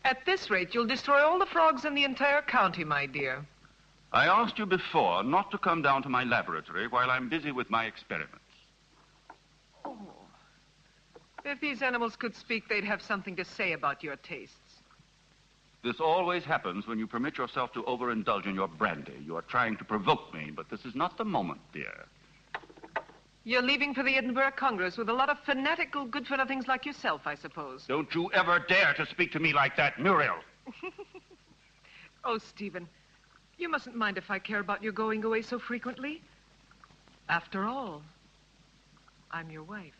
At this rate, you'll destroy all the frogs in the entire county, my dear. I asked you before not to come down to my laboratory while I'm busy with my experiments. Oh. If these animals could speak, they'd have something to say about your tastes. This always happens when you permit yourself to overindulge in your brandy. You are trying to provoke me, but this is not the moment, dear. You're leaving for the Edinburgh Congress with a lot of fanatical good-for-nothings like yourself, I suppose. Don't you ever dare to speak to me like that, Muriel. Oh, Stephen, you mustn't mind if I care about your going away so frequently. After all, I'm your wife.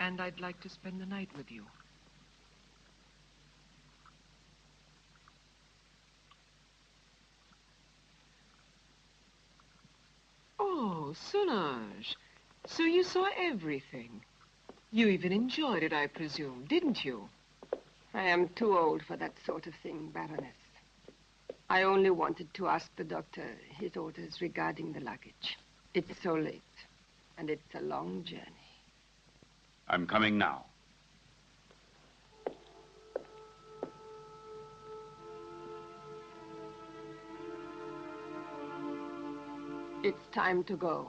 And I'd like to spend the night with you. Oh, Solange. So you saw everything. You even enjoyed it, I presume, didn't you? I am too old for that sort of thing, Baroness. I only wanted to ask the doctor his orders regarding the luggage. It's so late, and it's a long journey. I'm coming now. It's time to go.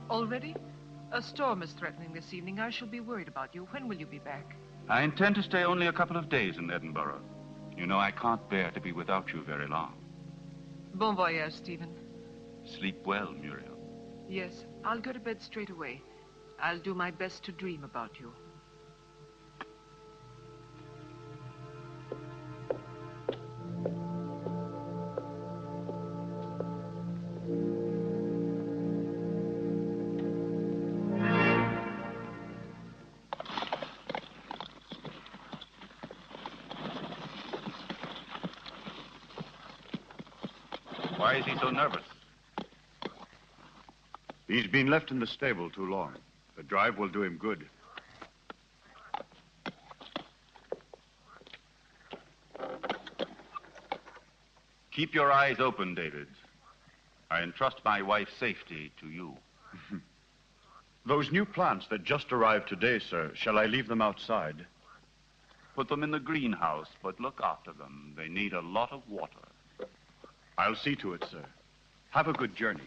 Already? A storm is threatening this evening. I shall be worried about you. When will you be back? I intend to stay only a couple of days in Edinburgh. You know, I can't bear to be without you very long. Bon voyage, Stephen. Sleep well, Muriel. Yes, I'll go to bed straight away. I'll do my best to dream about you. Why is he so nervous? He's been left in the stable too long. The drive will do him good. Keep your eyes open, David. I entrust my wife's safety to you. Those new plants that just arrived today, sir, shall I leave them outside? Put them in the greenhouse, but look after them. They need a lot of water. I'll see to it, sir. Have a good journey.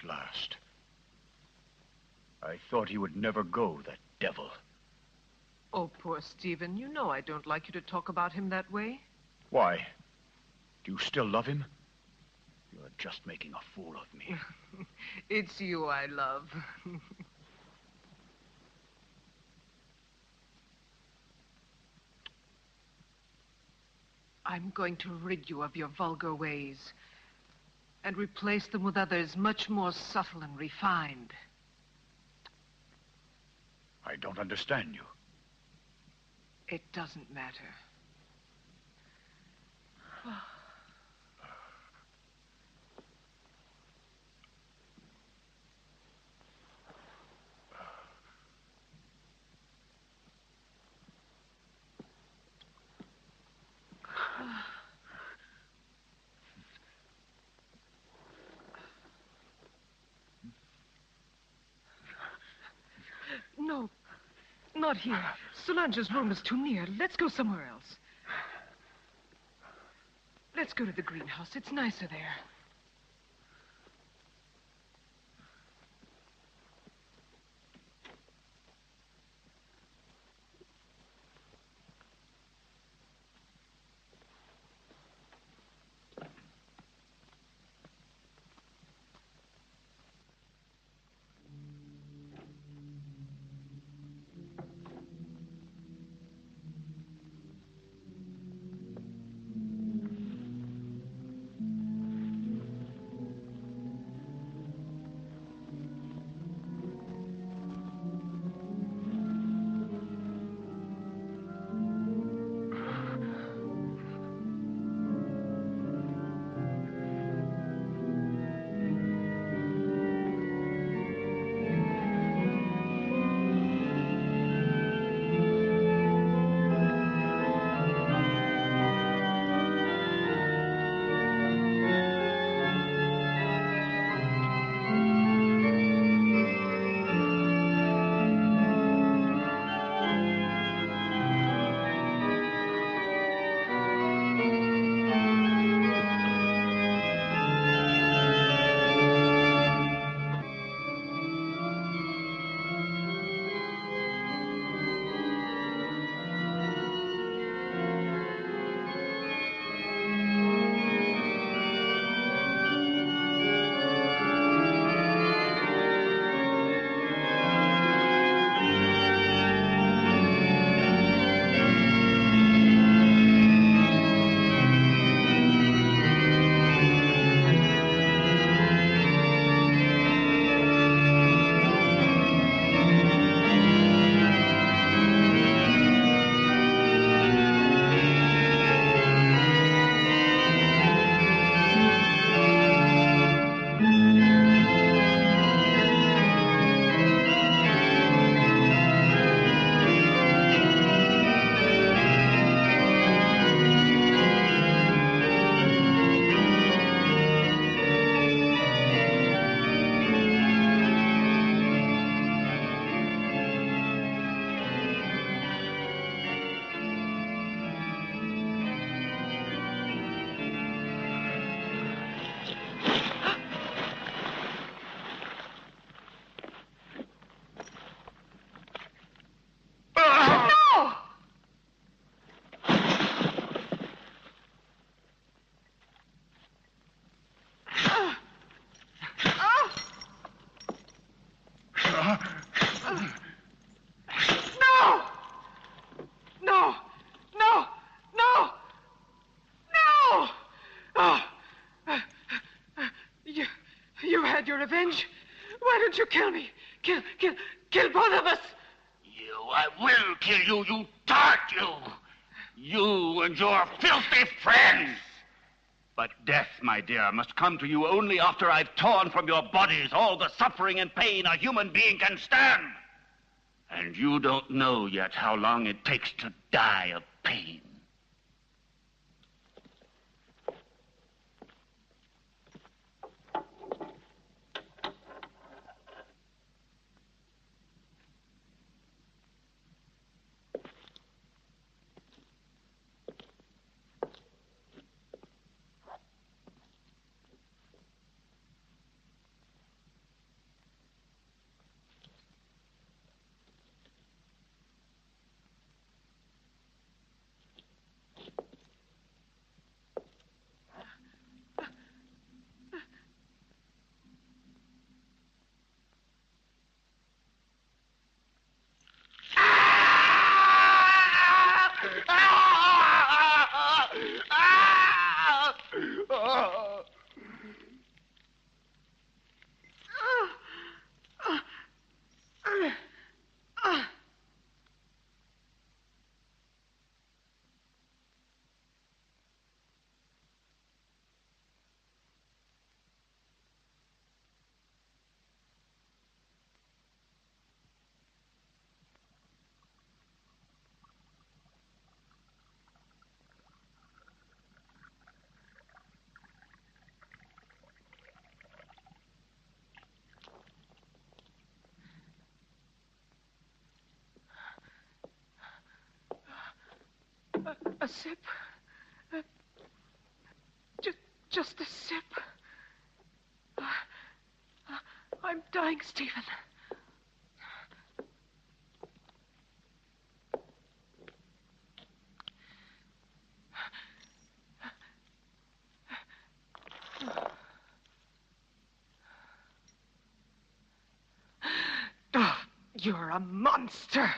At last. I thought he would never go, that devil. Oh, poor Stephen. You know I don't like you to talk about him that way. Why? Do you still love him? You're just making a fool of me. It's you I love. I'm going to rid you of your vulgar ways and replace them with others much more subtle and refined. I don't understand you. It doesn't matter. No, not here. Solange's room is too near. Let's go somewhere else. Let's go to the greenhouse. It's nicer there. Your revenge? Why don't you kill me? Kill both of us! I will kill you, you tart, you! You and your filthy friends! But death, my dear, must come to you only after I've torn from your bodies all the suffering and pain a human being can stand. And you don't know yet how long it takes to die of pain. A sip. Just a sip. I'm dying, Stephen. Oh, you're a monster.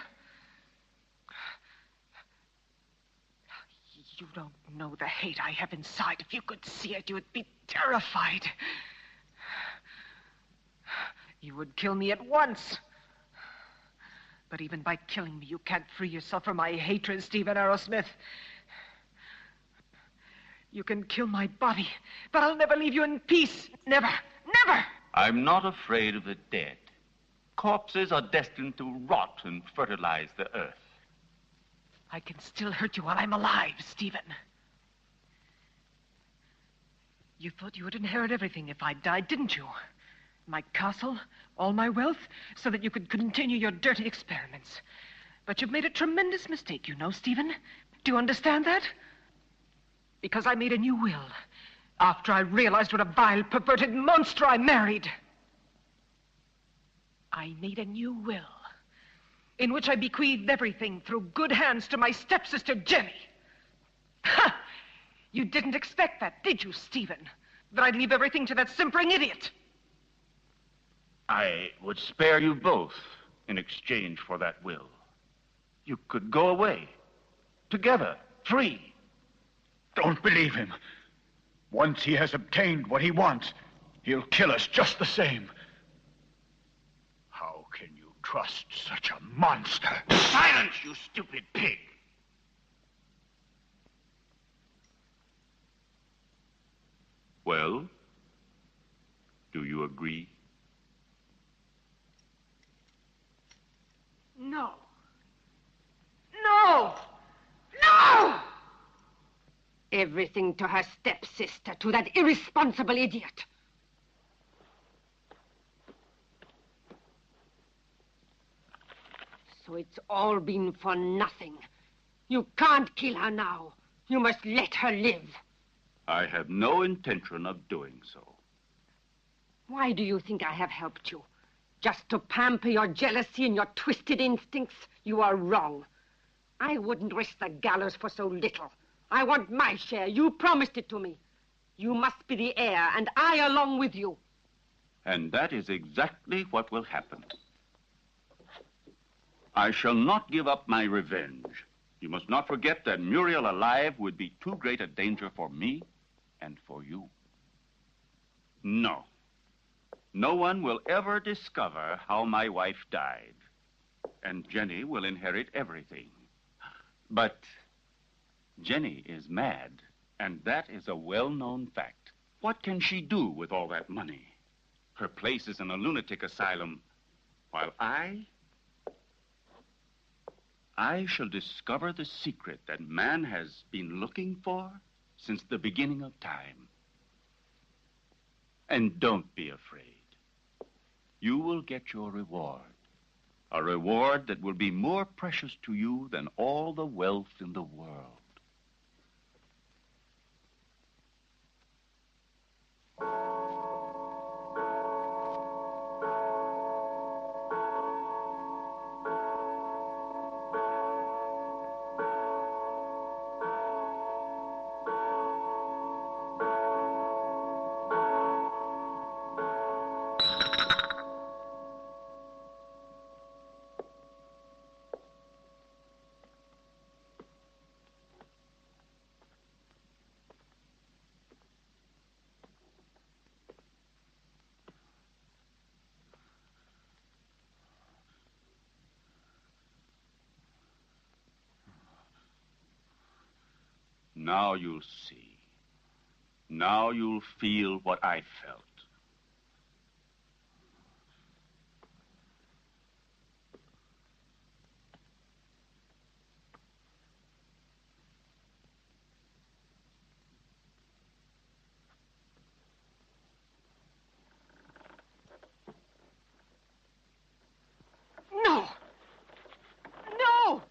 You don't know the hate I have inside. If you could see it, you would be terrified. You would kill me at once. But even by killing me, you can't free yourself from my hatred, Stephen Arrowsmith. You can kill my body, but I'll never leave you in peace. Never, never! I'm not afraid of the dead. Corpses are destined to rot and fertilize the earth. I can still hurt you while I'm alive, Stephen. You thought you would inherit everything if I died, didn't you? My castle, all my wealth, so that you could continue your dirty experiments. But you've made a tremendous mistake, you know, Stephen. Do you understand that? Because I made a new will after I realized what a vile, perverted monster I married. I made a new will in which I bequeathed everything through good hands to my stepsister, Jenny. Ha! You didn't expect that, did you, Stephen? That I'd leave everything to that simpering idiot? I would spare you both in exchange for that will. You could go away, together, free. Don't believe him. Once he has obtained what he wants, he'll kill us just the same. How can you trust such a monster? Silence, you stupid pig! Well, do you agree? No. No! No! Everything to her stepsister, to that irresponsible idiot. So it's all been for nothing. You can't kill her now. You must let her live. I have no intention of doing so. Why do you think I have helped you? Just to pamper your jealousy and your twisted instincts? You are wrong. I wouldn't risk the gallows for so little. I want my share. You promised it to me. You must be the heir, and I along with you. And that is exactly what will happen. I shall not give up my revenge. You must not forget that Muriel alive would be too great a danger for me and for you. No. No one will ever discover how my wife died. And Jenny will inherit everything. But Jenny is mad, and that is a well-known fact. What can she do with all that money? Her place is in a lunatic asylum, while I shall discover the secret that man has been looking for since the beginning of time. And don't be afraid. You will get your reward. A reward that will be more precious to you than all the wealth in the world. Now you'll see. Now you'll feel what I felt. No! No!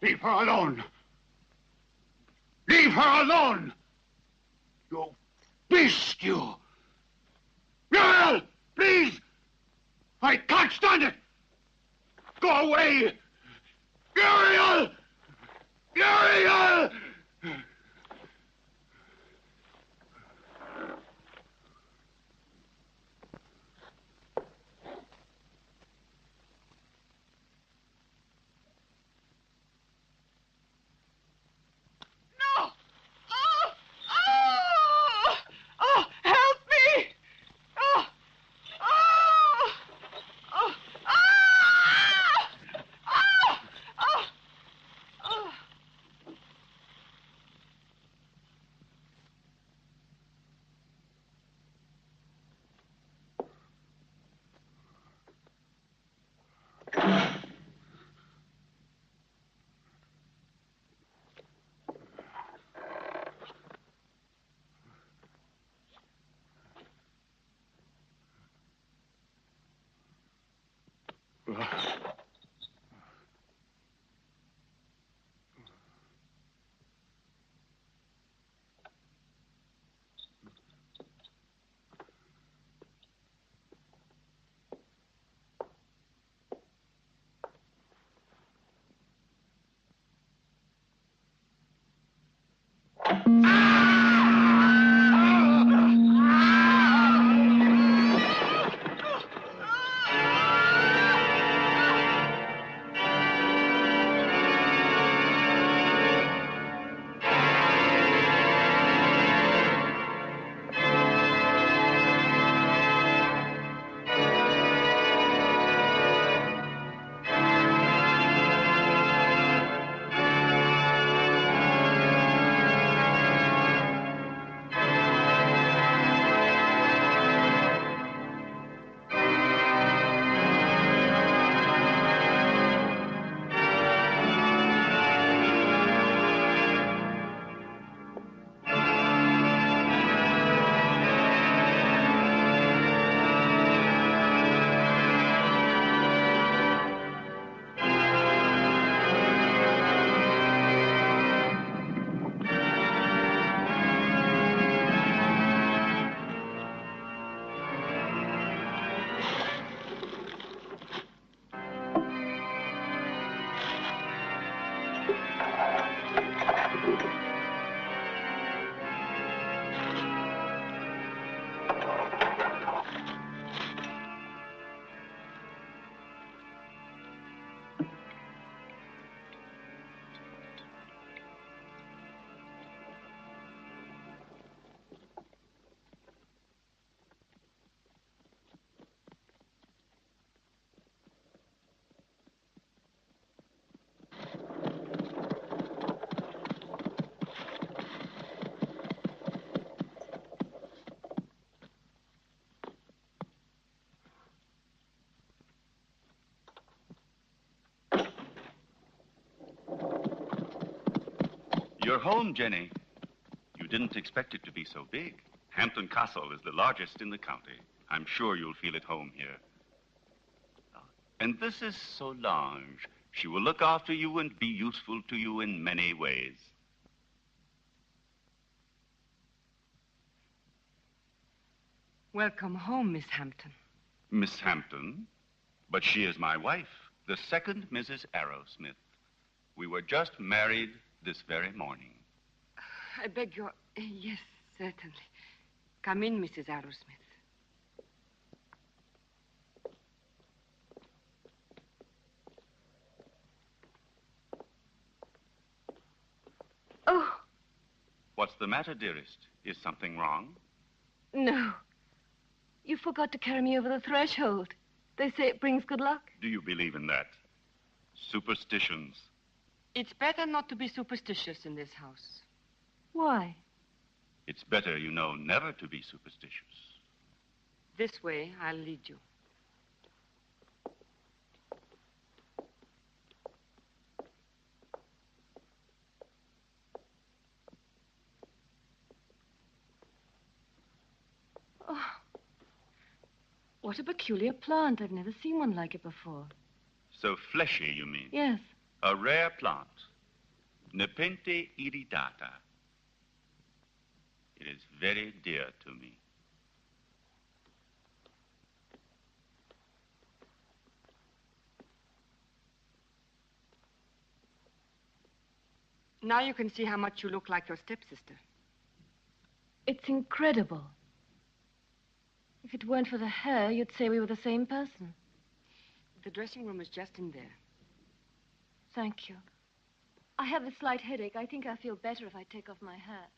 Leave her alone. Leave her alone. You beast, you. Muriel, please. I can't stand it. Go away. Muriel! Muriel! No! Oh! Oh! Oh! Help me! Oh! Oh! Oh! Ah! Oh! Oh! Oh! You're home, Jenny. You didn't expect it to be so big. Hampton Castle is the largest in the county. I'm sure you'll feel at home here. And this is Solange. She will look after you and be useful to you in many ways. Welcome home, Miss Hampton. Miss Hampton? But she is my wife, the second Mrs. Arrowsmith. We were just married this very morning. I beg your... Yes, certainly. Come in, Mrs. Arrowsmith. Oh. What's the matter, dearest? Is something wrong? No. You forgot to carry me over the threshold. They say it brings good luck. Do you believe in that? Superstitions. It's better not to be superstitious in this house. Why? It's better, you know, never to be superstitious. This way, I'll lead you. Oh, what a peculiar plant. I've never seen one like it before. So fleshy, you mean? Yes. A rare plant. Nepenthe iridata. It is very dear to me. Now you can see how much you look like your stepsister. It's incredible. If it weren't for the hair, you'd say we were the same person. The dressing room is just in there. Thank you. I have a slight headache. I think I'll feel better if I take off my hat.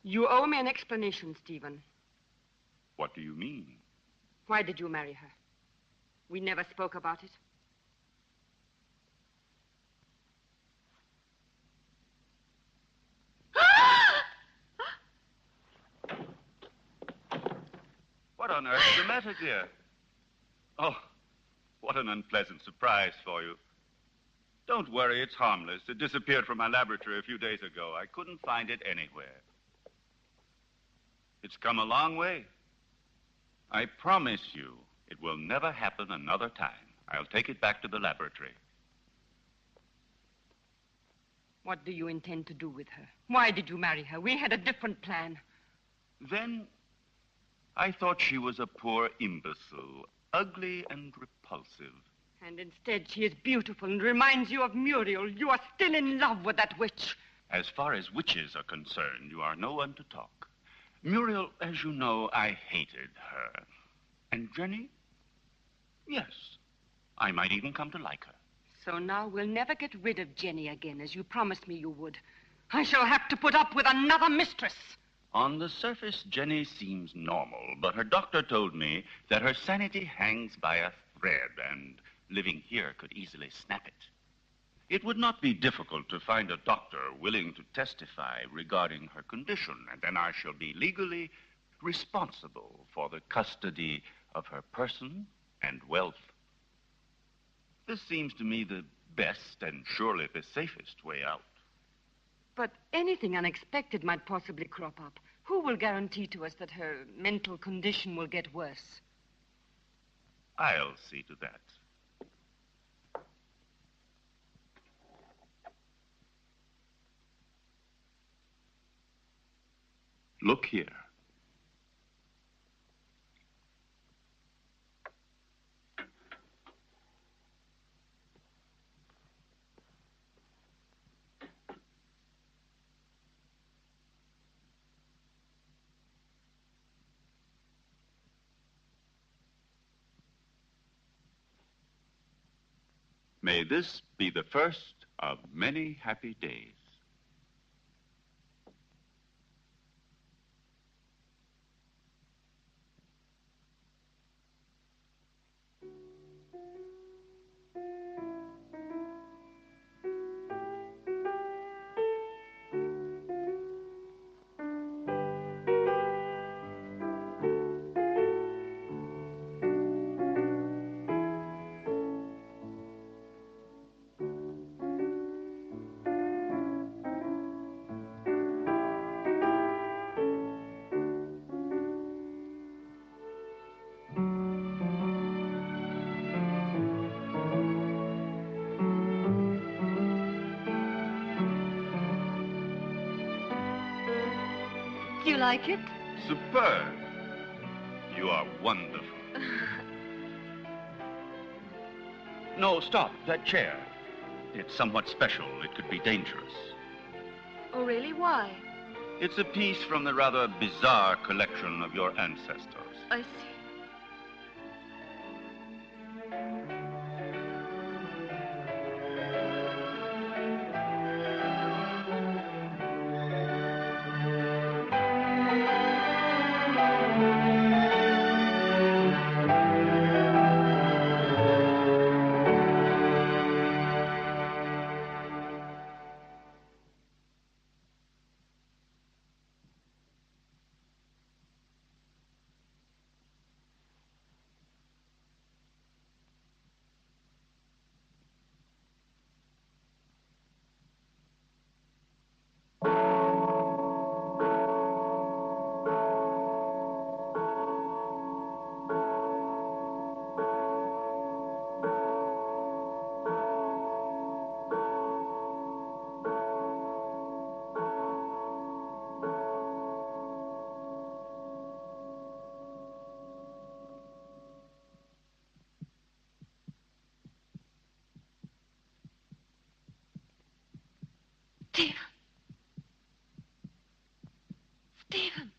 You owe me an explanation, Stephen. What do you mean? Why did you marry her? We never spoke about it. What on earth is the matter, dear? Oh, what an unpleasant surprise for you. Don't worry, it's harmless. It disappeared from my laboratory a few days ago. I couldn't find it anywhere. It's come a long way. I promise you, it will never happen another time. I'll take it back to the laboratory. What do you intend to do with her? Why did you marry her? We had a different plan. Then I thought she was a poor imbecile, ugly and repulsive. And instead, she is beautiful and reminds you of Muriel. You are still in love with that witch. As far as witches are concerned, you are no one to talk. Muriel, as you know, I hated her. And Jenny? Yes, I might even come to like her. So now we'll never get rid of Jenny again, as you promised me you would. I shall have to put up with another mistress. On the surface, Jenny seems normal, but her doctor told me that her sanity hangs by a thread, and living here could easily snap it. It would not be difficult to find a doctor willing to testify regarding her condition, and then I shall be legally responsible for the custody of her person and wealth. This seems to me the best and surely the safest way out. But anything unexpected might possibly crop up. Who will guarantee to us that her mental condition will get worse? I'll see to that. Look here. May this be the first of many happy days. Do you like it? Superb. You are wonderful. No, stop. That chair. It's somewhat special. It could be dangerous. Oh, really? Why? It's a piece from the rather bizarre collection of your ancestors. I see. Stephen. Stephen.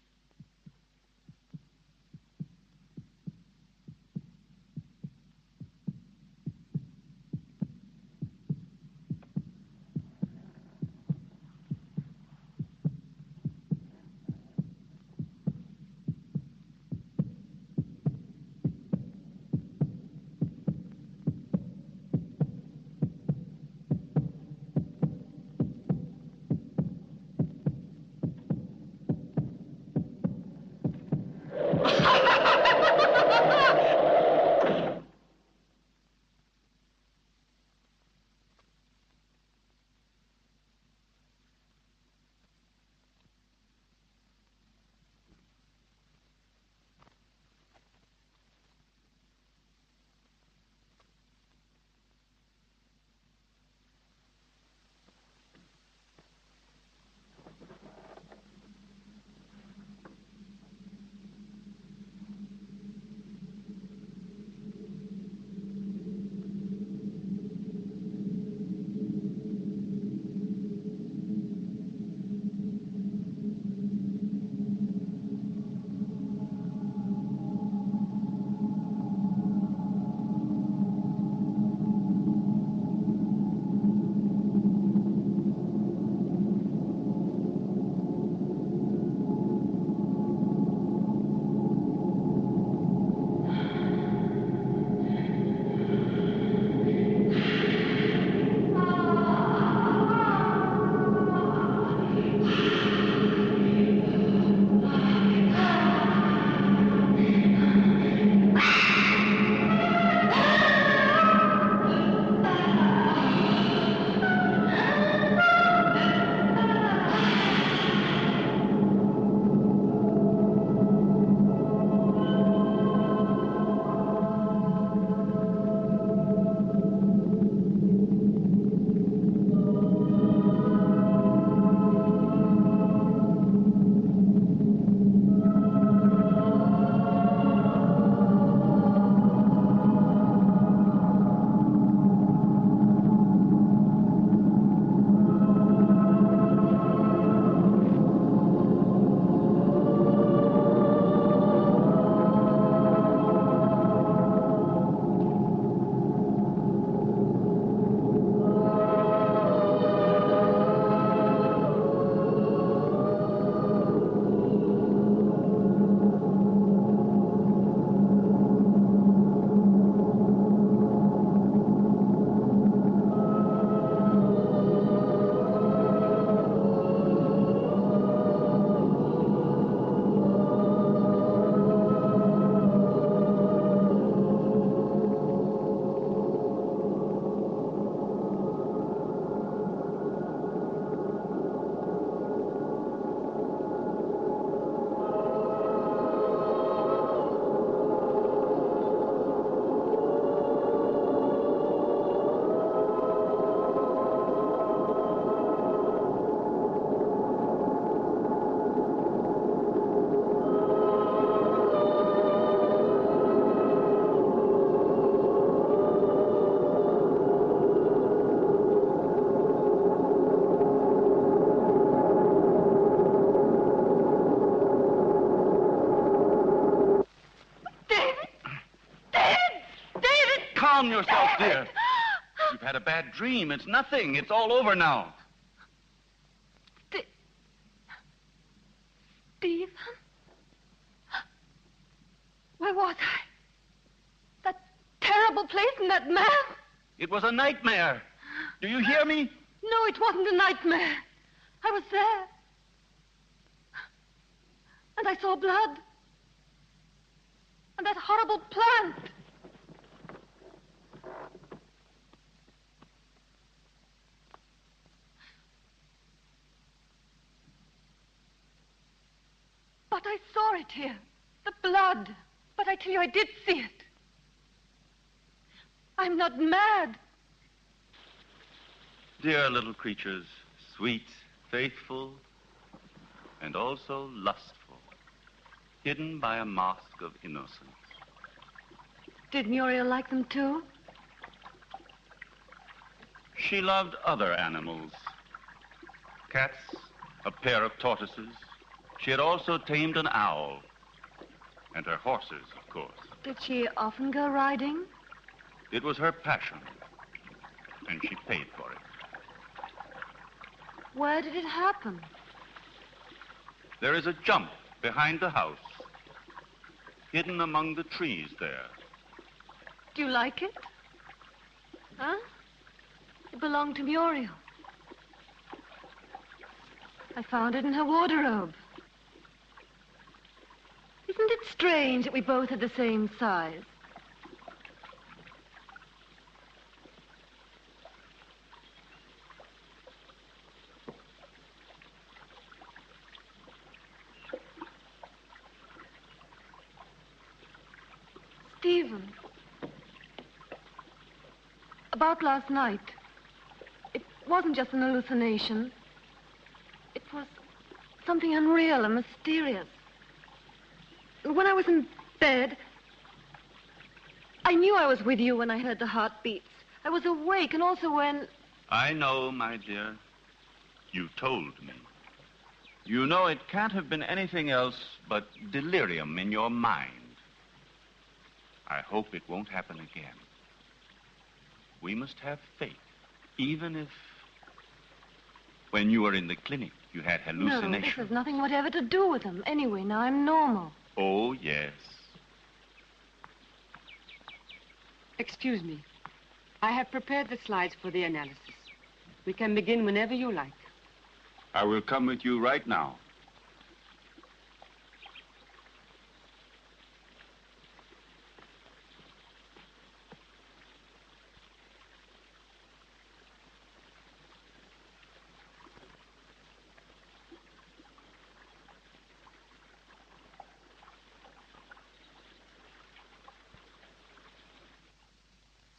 Calm yourself, dear. You've had a bad dream. It's nothing. It's all over now. Stephen? Where was I? That terrible place and that man? It was a nightmare. Do you hear me? No, it wasn't a nightmare. I was there. And I saw blood. And that horrible plant. But I saw it here. The blood. But I tell you, I did see it. I'm not mad. Dear little creatures, sweet, faithful, and also lustful, hidden by a mask of innocence. Did Muriel like them too? She loved other animals, cats, a pair of tortoises. She had also tamed an owl. And her horses, of course. Did she often go riding? It was her passion. And she paid for it. Where did it happen? There is a jump behind the house, hidden among the trees there. Do you like it? Huh? It belonged to Muriel. I found it in her wardrobe. Isn't it strange that we both are the same size? Stephen, about last night, it wasn't just an hallucination. It was something unreal and mysterious. When I was in bed, I knew I was with you when I heard the heartbeats. I was awake, and also when... I know, my dear. You told me. You know it can't have been anything else but delirium in your mind. I hope it won't happen again. We must have faith, even if... When you were in the clinic, you had hallucinations. No, this has nothing whatever to do with them. Anyway, now I'm normal. Oh, yes. Excuse me. I have prepared the slides for the analysis. We can begin whenever you like. I will come with you right now.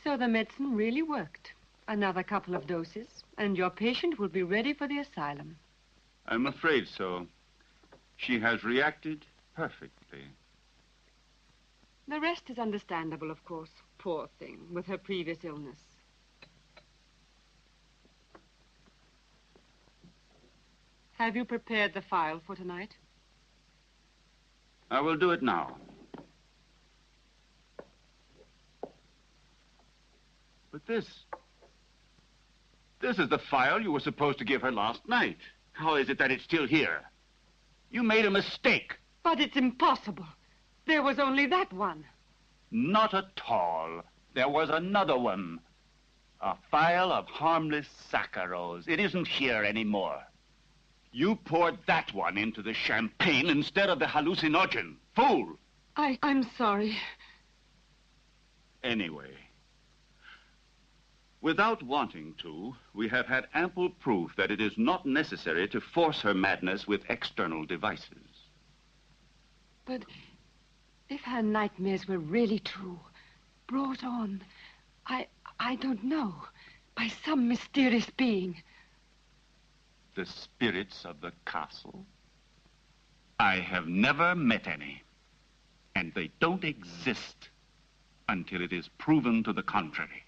So the medicine really worked. Another couple of doses, and your patient will be ready for the asylum. I'm afraid so. She has reacted perfectly. The rest is understandable, of course. Poor thing, with her previous illness. Have you prepared the file for tonight? I will do it now. But this is the file you were supposed to give her last night. How is it that it's still here? You made a mistake. But it's impossible. There was only that one. Not at all. There was another one. A file of harmless saccharos. It isn't here anymore. You poured that one into the champagne instead of the hallucinogen. Fool! I'm sorry. Anyway, without wanting to, we have had ample proof that it is not necessary to force her madness with external devices. But if her nightmares were really true, brought on, I don't know, by some mysterious being. The spirits of the castle? I have never met any, and they don't exist until it is proven to the contrary.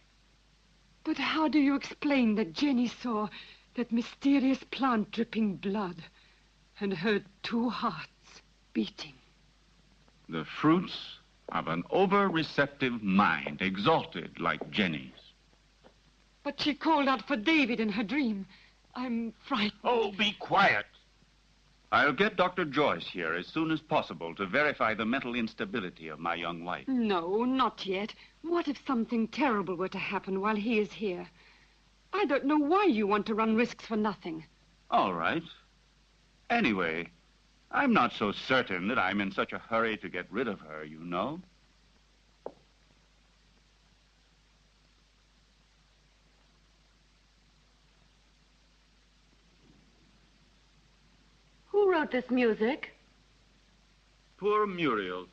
But how do you explain that Jenny saw that mysterious plant dripping blood and heard two hearts beating? The fruits of an over-receptive mind, exalted like Jenny's. But she called out for David in her dream. I'm frightened. Oh, be quiet. I'll get Dr. Joyce here as soon as possible to verify the mental instability of my young wife. No, not yet. What if something terrible were to happen while he is here? I don't know why you want to run risks for nothing. All right. Anyway, I'm not so certain that I'm in such a hurry to get rid of her, you know. Who wrote this music? Poor Muriel.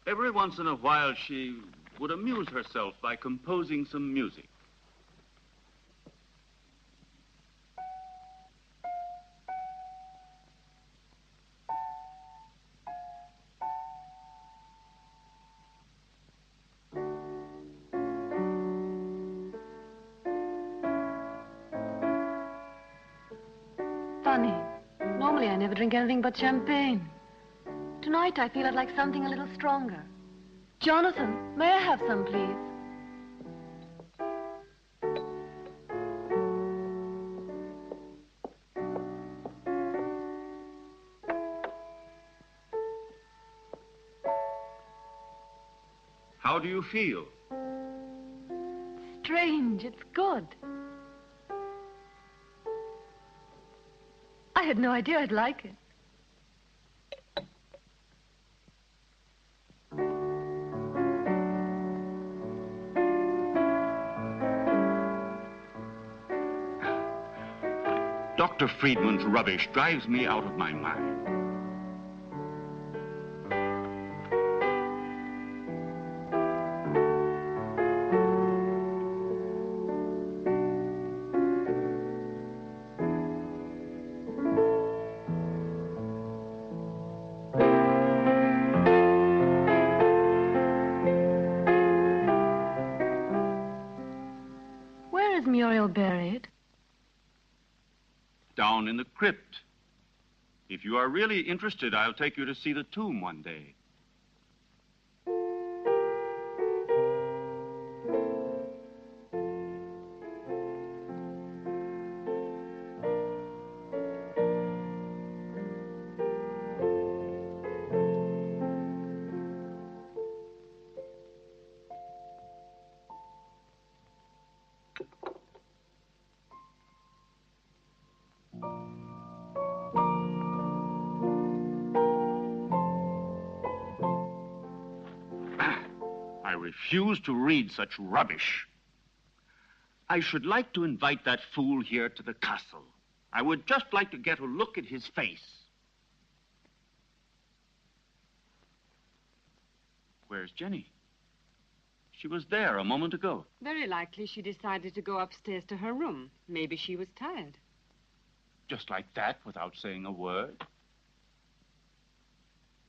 Every once in a while, she would amuse herself by composing some music. funny. Normally I never drink anything but champagne. Tonight I feel I'd like something a little stronger. Jonathan, may I have some, please? How do you feel? Strange, it's good. I had no idea I'd like it. Dr. Friedman's rubbish drives me out of my mind. Where is Muriel buried? Down in the crypt. If you are really interested, I'll take you to see the tomb one day. I refuse to read such rubbish. I should like to invite that fool here to the castle. I would just like to get a look at his face. Where's Jenny? She was there a moment ago. Very likely she decided to go upstairs to her room. Maybe she was tired. Just like that, without saying a word.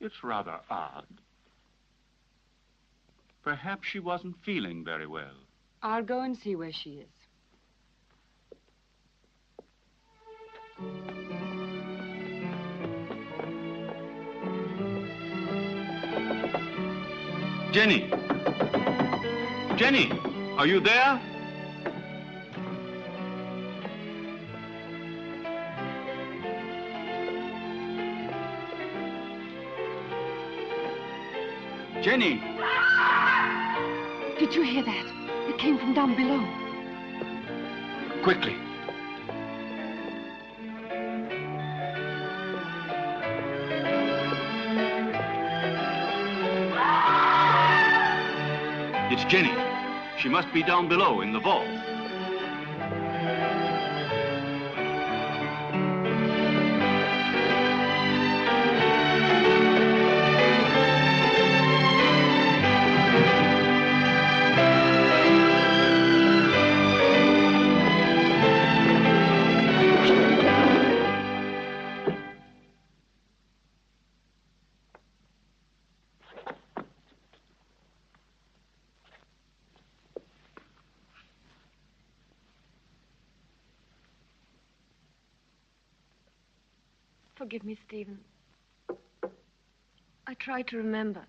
It's rather odd. Perhaps she wasn't feeling very well. I'll go and see where she is. Jenny! Jenny, are you there? Jenny! Did you hear that? It came from down below. Quickly. It's Jenny. She must be down below in the vault. Forgive me, Stephen. I try to remember.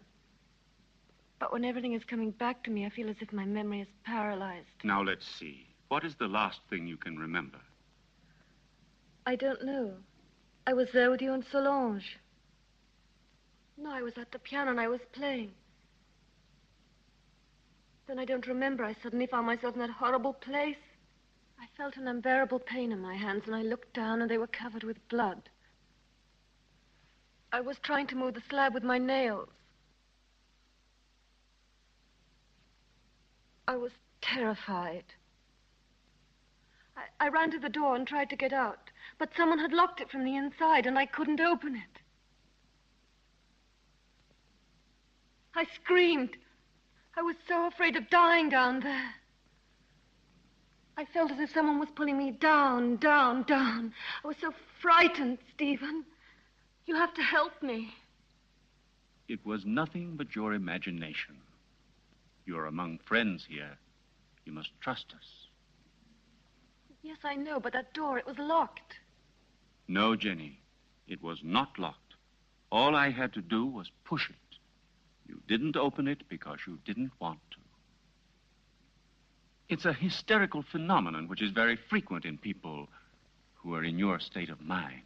But when everything is coming back to me, I feel as if my memory is paralyzed. Now, let's see. What is the last thing you can remember? I don't know. I was there with you and Solange. No, I was at the piano and I was playing. Then I don't remember. I suddenly found myself in that horrible place. I felt an unbearable pain in my hands and I looked down and they were covered with blood. I was trying to move the slab with my nails. I was terrified. I ran to the door and tried to get out, but someone had locked it from the inside and I couldn't open it. I screamed. I was so afraid of dying down there. I felt as if someone was pulling me down, down, down. I was so frightened, Stephen. You have to help me. It was nothing but your imagination. You're among friends here. You must trust us. Yes, I know, but that door, it was locked. No, Jenny. It was not locked. All I had to do was push it. You didn't open it because you didn't want to. It's a hysterical phenomenon which is very frequent in people who are in your state of mind.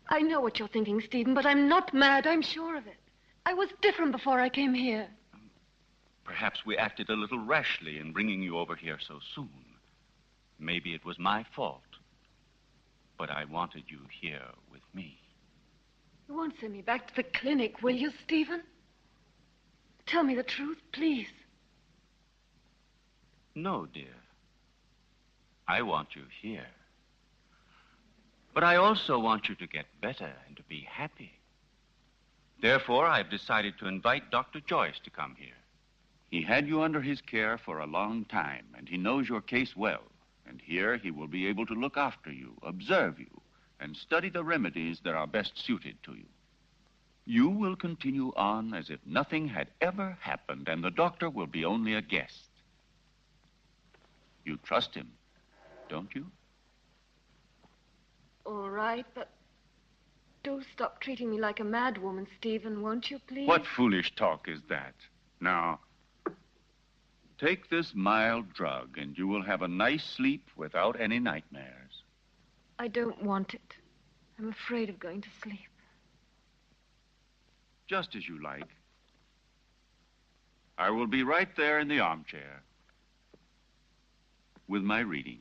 I know what you're thinking, Stephen, but I'm not mad. I'm sure of it. I was different before I came here. Perhaps we acted a little rashly in bringing you over here so soon. Maybe it was my fault. But I wanted you here with me. You won't send me back to the clinic, will you, Stephen? Tell me the truth, please. No, dear. I want you here. But I also want you to get better and to be happy. Therefore, I've decided to invite Dr. Joyce to come here. He had you under his care for a long time, and he knows your case well. And here he will be able to look after you, observe you, and study the remedies that are best suited to you. You will continue on as if nothing had ever happened, and the doctor will be only a guest. You trust him, don't you? All right, but do stop treating me like a madwoman, Stephen, won't you, please? What foolish talk is that? Now, take this mild drug, and you will have a nice sleep without any nightmares. I don't want it. I'm afraid of going to sleep. Just as you like. I will be right there in the armchair with my reading.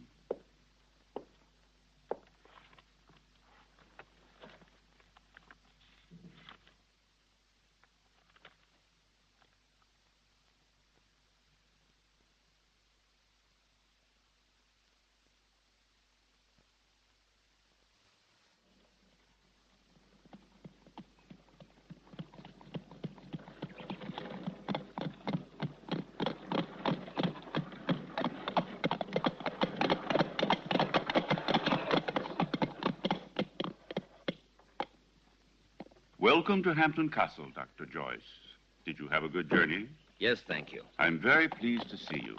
Welcome to Hampton Castle, Dr. Joyce. Did you have a good journey? Yes, thank you. I'm very pleased to see you.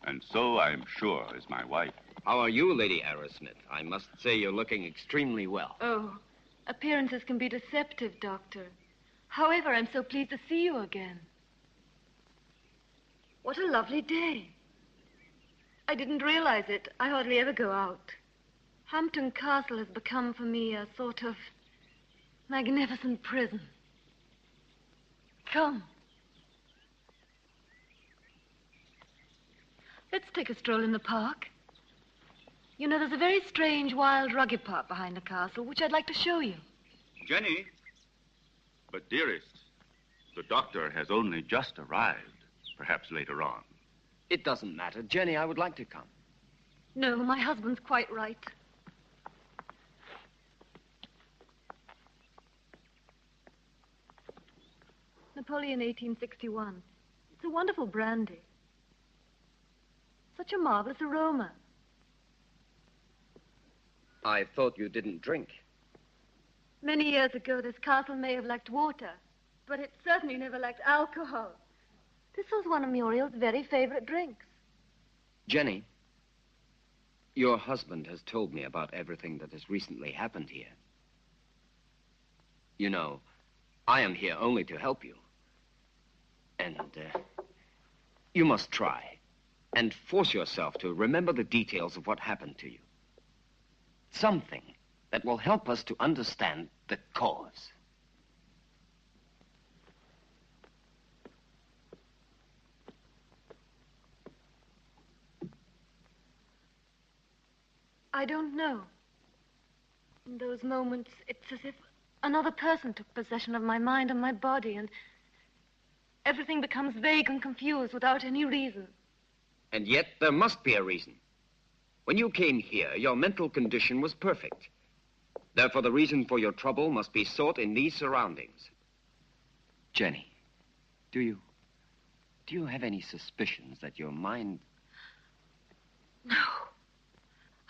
And so, I'm sure, is my wife. How are you, Lady Arrowsmith? I must say you're looking extremely well. Oh, appearances can be deceptive, Doctor. However, I'm so pleased to see you again. What a lovely day. I didn't realize it. I hardly ever go out. Hampton Castle has become for me a sort of magnificent prison. Come. Let's take a stroll in the park. You know, there's a very strange, wild, rugged park behind the castle, which I'd like to show you. Jenny? But, dearest, the doctor has only just arrived. Perhaps later on. It doesn't matter. Jenny, I would like to come. No, my husband's quite right. Napoleon 1861. It's a wonderful brandy. Such a marvelous aroma. I thought you didn't drink. Many years ago, this castle may have lacked water, but it certainly never lacked alcohol. This was one of Muriel's very favorite drinks. Jenny, your husband has told me about everything that has recently happened here. You know, I am here only to help you. And, you must try and force yourself to remember the details of what happened to you. Something that will help us to understand the cause. I don't know. In those moments, it's as if another person took possession of my mind and my body, and everything becomes vague and confused without any reason. And yet, there must be a reason. When you came here, your mental condition was perfect. Therefore, the reason for your trouble must be sought in these surroundings. Jenny, do you have any suspicions that your mind... No,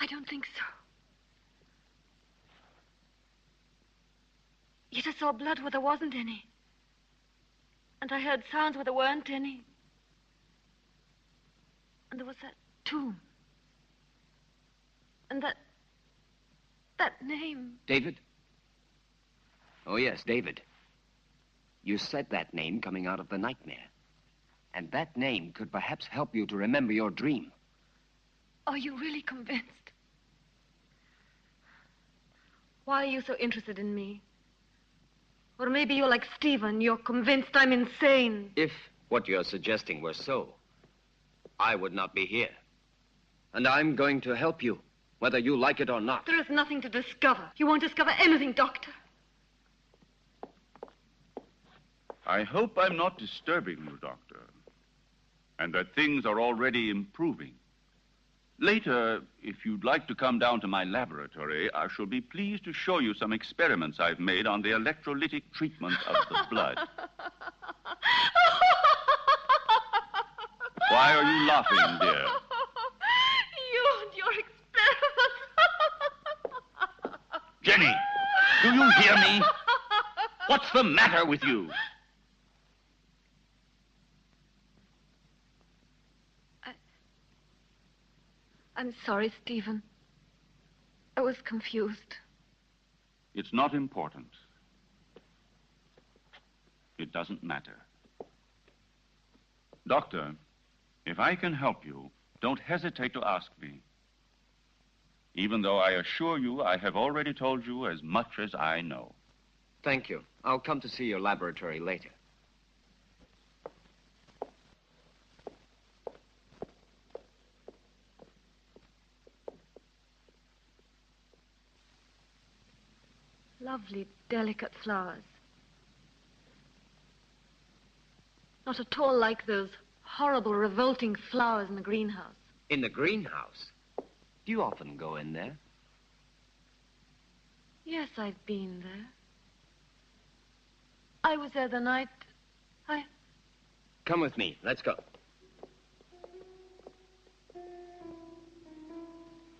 I don't think so. Yet I saw blood where there wasn't any. And I heard sounds where there weren't any. And there was that tomb. And that That name. David? Oh, yes, David. You said that name coming out of the nightmare. And that name could perhaps help you to remember your dream. Are you really convinced? Why are you so interested in me? Or maybe you're like Stephen. You're convinced I'm insane. If what you're suggesting were so, I would not be here. And I'm going to help you, whether you like it or not. There is nothing to discover. You won't discover anything, Doctor. I hope I'm not disturbing you, Doctor, and that things are already improving. Later, if you'd like to come down to my laboratory, I shall be pleased to show you some experiments I've made on the electrolytic treatment of the blood. Why are you laughing, dear? You and your experiments. Jenny, do you hear me? What's the matter with you? I'm sorry, Stephen. I was confused. It's not important. It doesn't matter. Doctor, if I can help you, don't hesitate to ask me. Even though I assure you I have already told you as much as I know. Thank you. I'll come to see your laboratory later. Lovely, delicate flowers. Not at all like those horrible, revolting flowers in the greenhouse. In the greenhouse? Do you often go in there? Yes, I've been there. I was there the night Come with me. Let's go.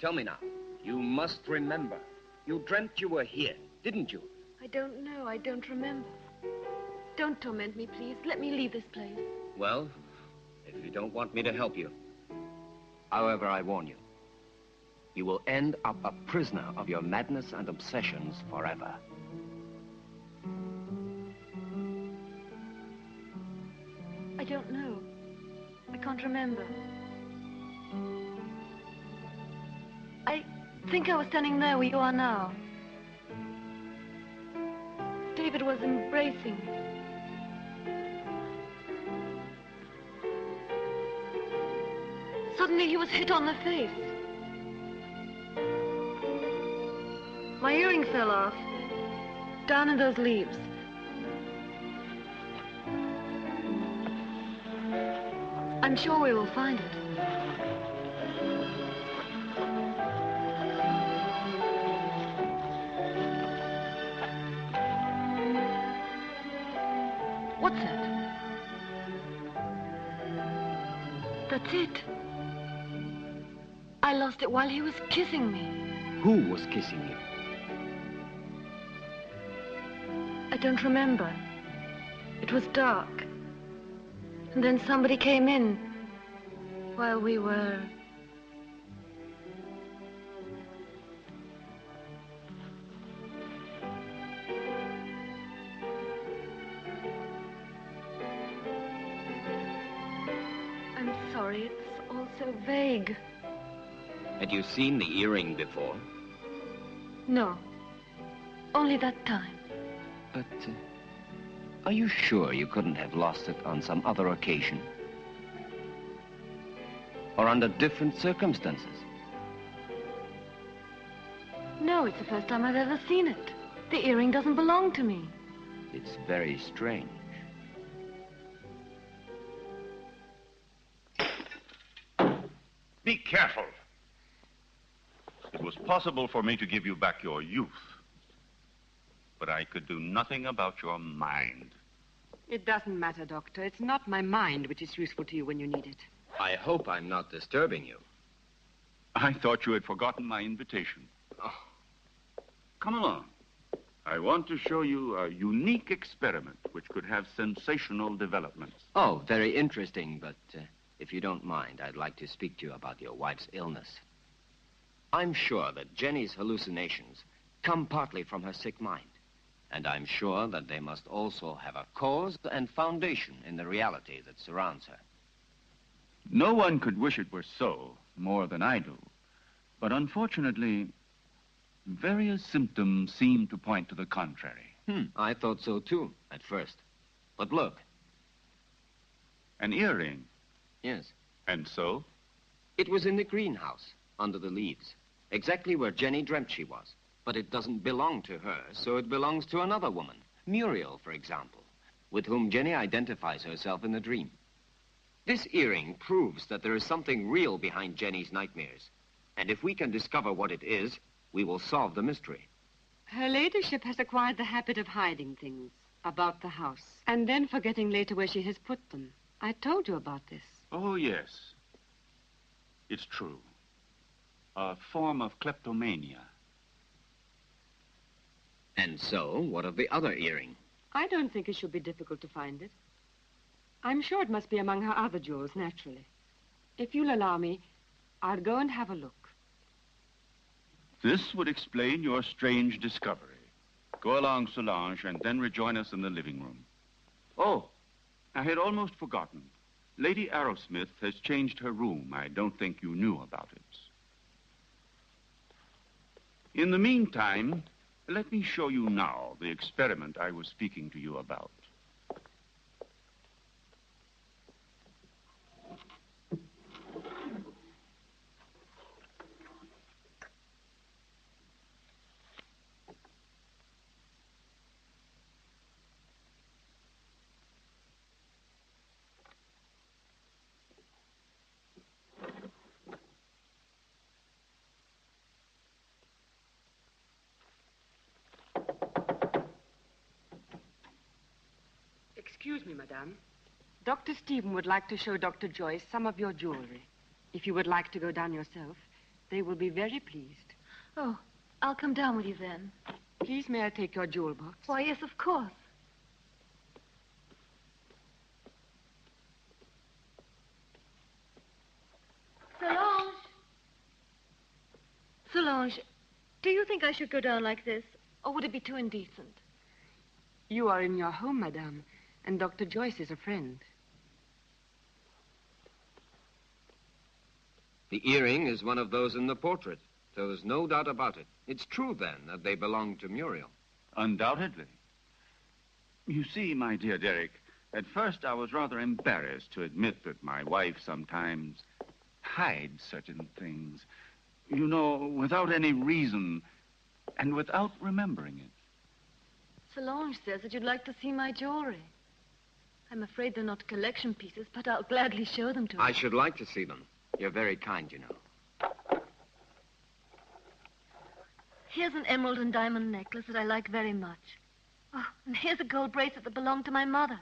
Tell me now. You must remember. You dreamt you were here, didn't you? I don't know. I don't remember. Don't torment me, please. Let me leave this place. Well, if you don't want me to help you. However, I warn you. You will end up a prisoner of your madness and obsessions forever. I don't know. I can't remember. I think I was standing there where you are now. David was embracing me. Suddenly he was hit on the face. My earring fell off, down in those leaves. I'm sure we will find it. What's that? That's it. I lost it while he was kissing me. Who was kissing you? I don't remember. It was dark. And then somebody came in while we were... I'm sorry, it's all so vague. Had you seen the earring before? No, only that time. But, are you sure you couldn't have lost it on some other occasion? Or under different circumstances? No, it's the first time I've ever seen it. The earring doesn't belong to me. It's very strange. Be careful. It was possible for me to give you back your youth. But I could do nothing about your mind. It doesn't matter, Doctor. It's not my mind which is useful to you when you need it. I hope I'm not disturbing you. I thought you had forgotten my invitation. Oh. Come along. I want to show you a unique experiment which could have sensational developments. Oh, very interesting, but if you don't mind, I'd like to speak to you about your wife's illness. I'm sure that Jenny's hallucinations come partly from her sick mind. And I'm sure that they must also have a cause and foundation in the reality that surrounds her. No one could wish it were so, more than I do. But unfortunately, various symptoms seem to point to the contrary. I thought so too, at first. But look. An earring? Yes. And so? It was in the greenhouse, under the leaves, exactly where Jenny dreamt she was. But it doesn't belong to her, so it belongs to another woman, Muriel, for example, with whom Jenny identifies herself in the dream. This earring proves that there is something real behind Jenny's nightmares. And if we can discover what it is, we will solve the mystery. Her ladyship has acquired the habit of hiding things about the house, and then forgetting later where she has put them. I told you about this. Oh, yes. It's true. A form of kleptomania. And so, what of the other earring? I don't think it should be difficult to find it. I'm sure it must be among her other jewels, naturally. If you'll allow me, I'll go and have a look. This would explain your strange discovery. Go along, Solange, and then rejoin us in the living room. Oh, I had almost forgotten. Lady Arrowsmith has changed her room. I don't think you knew about it. In the meantime, let me show you now the experiment I was speaking to you about. Excuse me, madame. Dr. Stephen would like to show Dr. Joyce some of your jewelry. If you would like to go down yourself, they will be very pleased. Oh, I'll come down with you then. Please, may I take your jewel box? Why, yes, of course. Solange! Solange, do you think I should go down like this, or would it be too indecent? You are in your home, madame, and Dr. Joyce is a friend. The earring is one of those in the portrait, so there's no doubt about it. It's true, then, that they belong to Muriel. Undoubtedly. You see, my dear Derek, at first I was rather embarrassed to admit that my wife sometimes hides certain things. You know, without any reason and without remembering it. Solange says that you'd like to see my jewelry. I'm afraid they're not collection pieces, but I'll gladly show them to her. I should like to see them. You're very kind, you know. Here's an emerald and diamond necklace that I like very much. Oh, and here's a gold bracelet that belonged to my mother.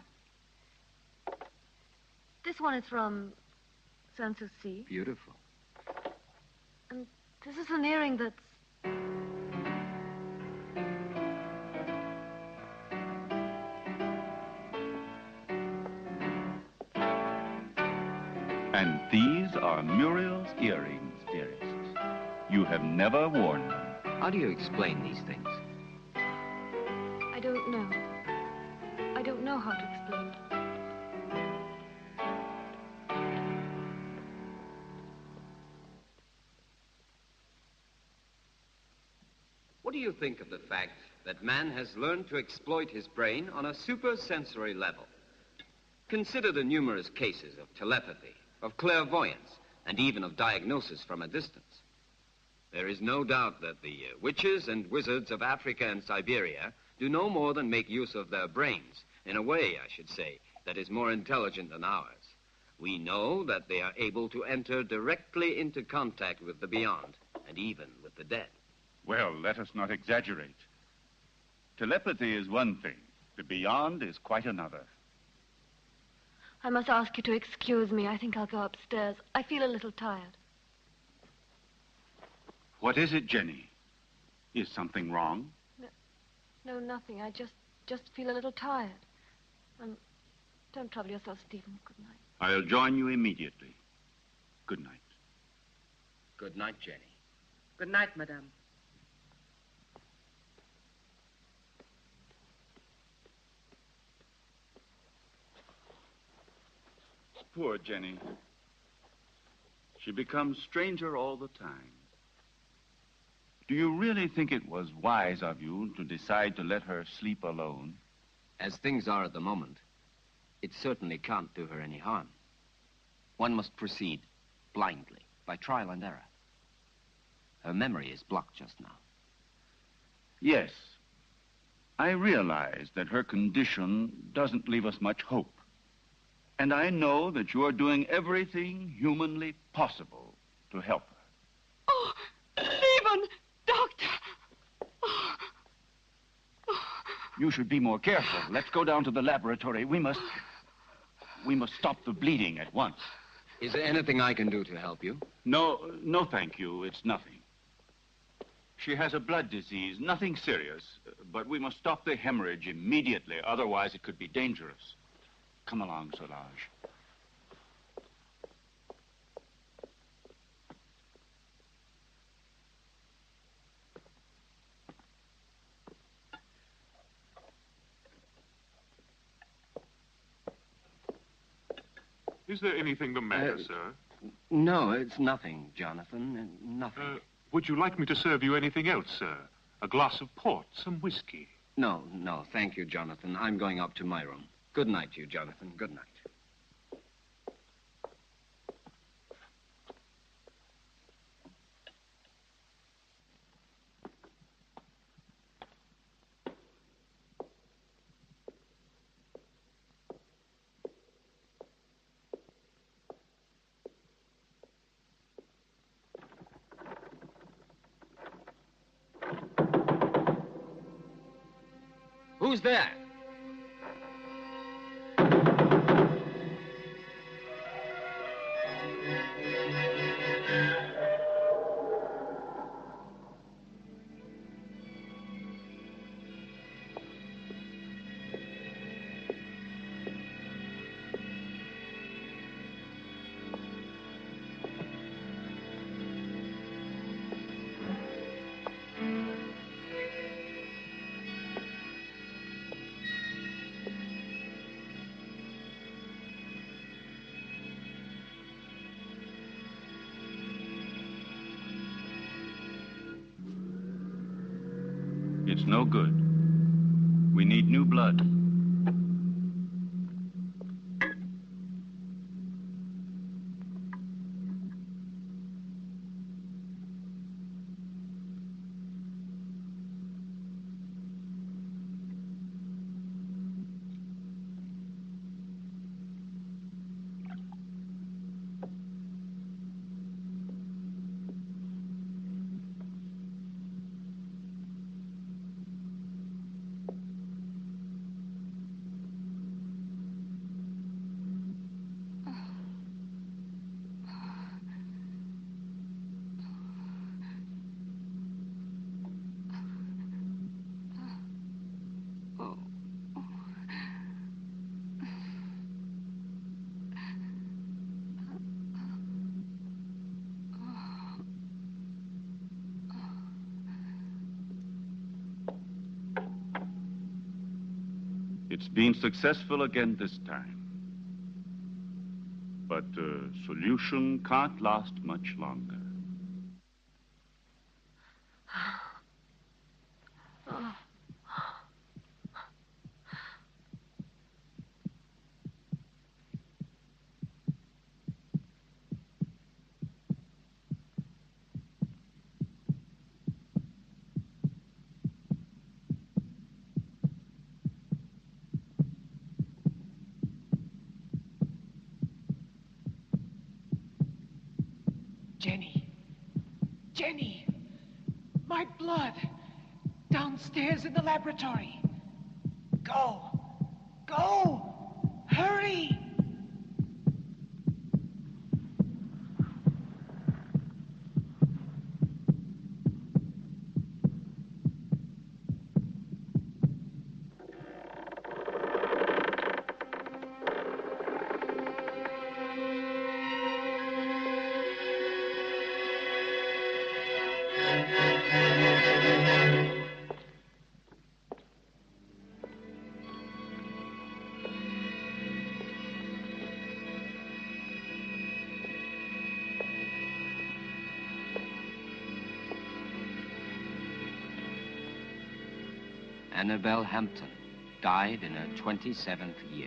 This one is from Sanssouci. Beautiful. And this is an earring that's... And these are Muriel's earrings, dearest. You have never worn them. How do you explain these things? I don't know. I don't know how to explain it. What do you think of the fact that man has learned to exploit his brain on a supersensory level? Consider the numerous cases of telepathy, of clairvoyance, and even of diagnosis from a distance. There is no doubt that the witches and wizards of Africa and Siberia do no more than make use of their brains, in a way, I should say, that is more intelligent than ours. We know that they are able to enter directly into contact with the beyond, and even with the dead. Well, let us not exaggerate. Telepathy is one thing. The beyond is quite another. I must ask you to excuse me. I think I'll go upstairs. I feel a little tired. What is it, Jenny? Is something wrong? No, nothing. I just feel a little tired. Don't trouble yourself, Stephen. Good night. I'll join you immediately. Good night. Good night, Jenny. Good night, madame. Poor Jenny. She becomes stranger all the time. Do you really think it was wise of you to decide to let her sleep alone? As things are at the moment, it certainly can't do her any harm. One must proceed blindly, by trial and error. Her memory is blocked just now. Yes. I realize that her condition doesn't leave us much hope. And I know that you're doing everything humanly possible to help her. Oh, Stephen! Doctor! You should be more careful. Let's go down to the laboratory. We must stop the bleeding at once. Is there anything I can do to help you? No, thank you. It's nothing. She has a blood disease, nothing serious, but we must stop the hemorrhage immediately. Otherwise, it could be dangerous. Come along, Solange. Is there anything the matter, sir? No, it's nothing, Jonathan. Nothing. Would you like me to serve you anything else, sir? A glass of port, some whiskey? No, thank you, Jonathan. I'm going up to my room. Good night to you, Jonathan. Good night. Who's there? It's no good. We need new blood. It's been successful again this time. But the solution can't last much longer. Jenny! My blood! Downstairs in the laboratory. Go! Hurry! Annabelle Hampton died in her 27th year.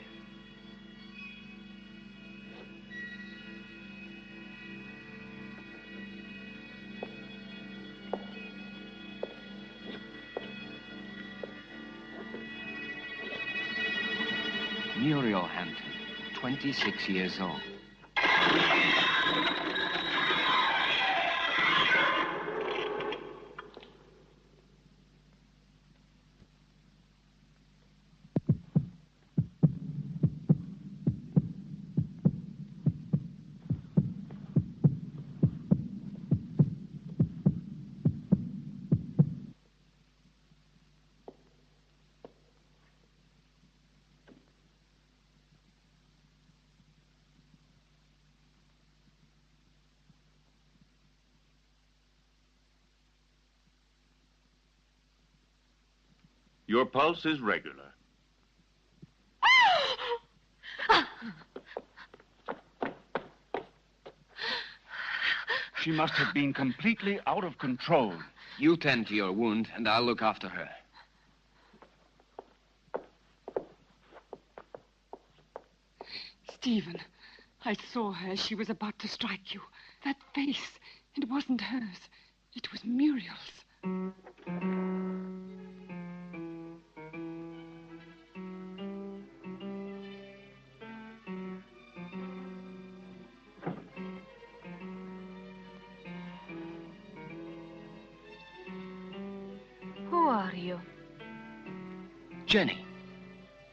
Muriel Hampton, 26 years old. Your pulse is regular. She must have been completely out of control. You tend to your wound, and I'll look after her. Stephen, I saw her as she was about to strike you. That face, it wasn't hers. It was Muriel's. Who are you? Jenny,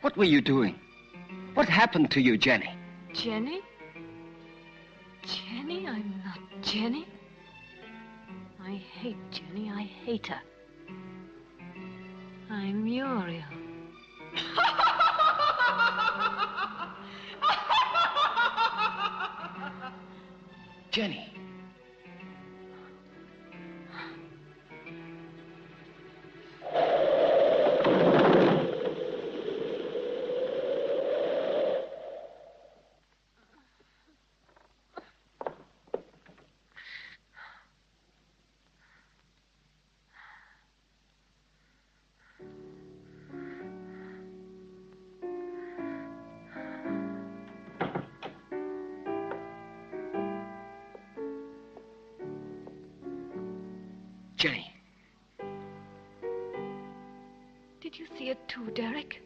what were you doing? What happened to you, Jenny? Jenny? Jenny? I'm not Jenny. I hate Jenny. I hate her. I'm Muriel. Jenny. Jenny. Did you see it too, Derek?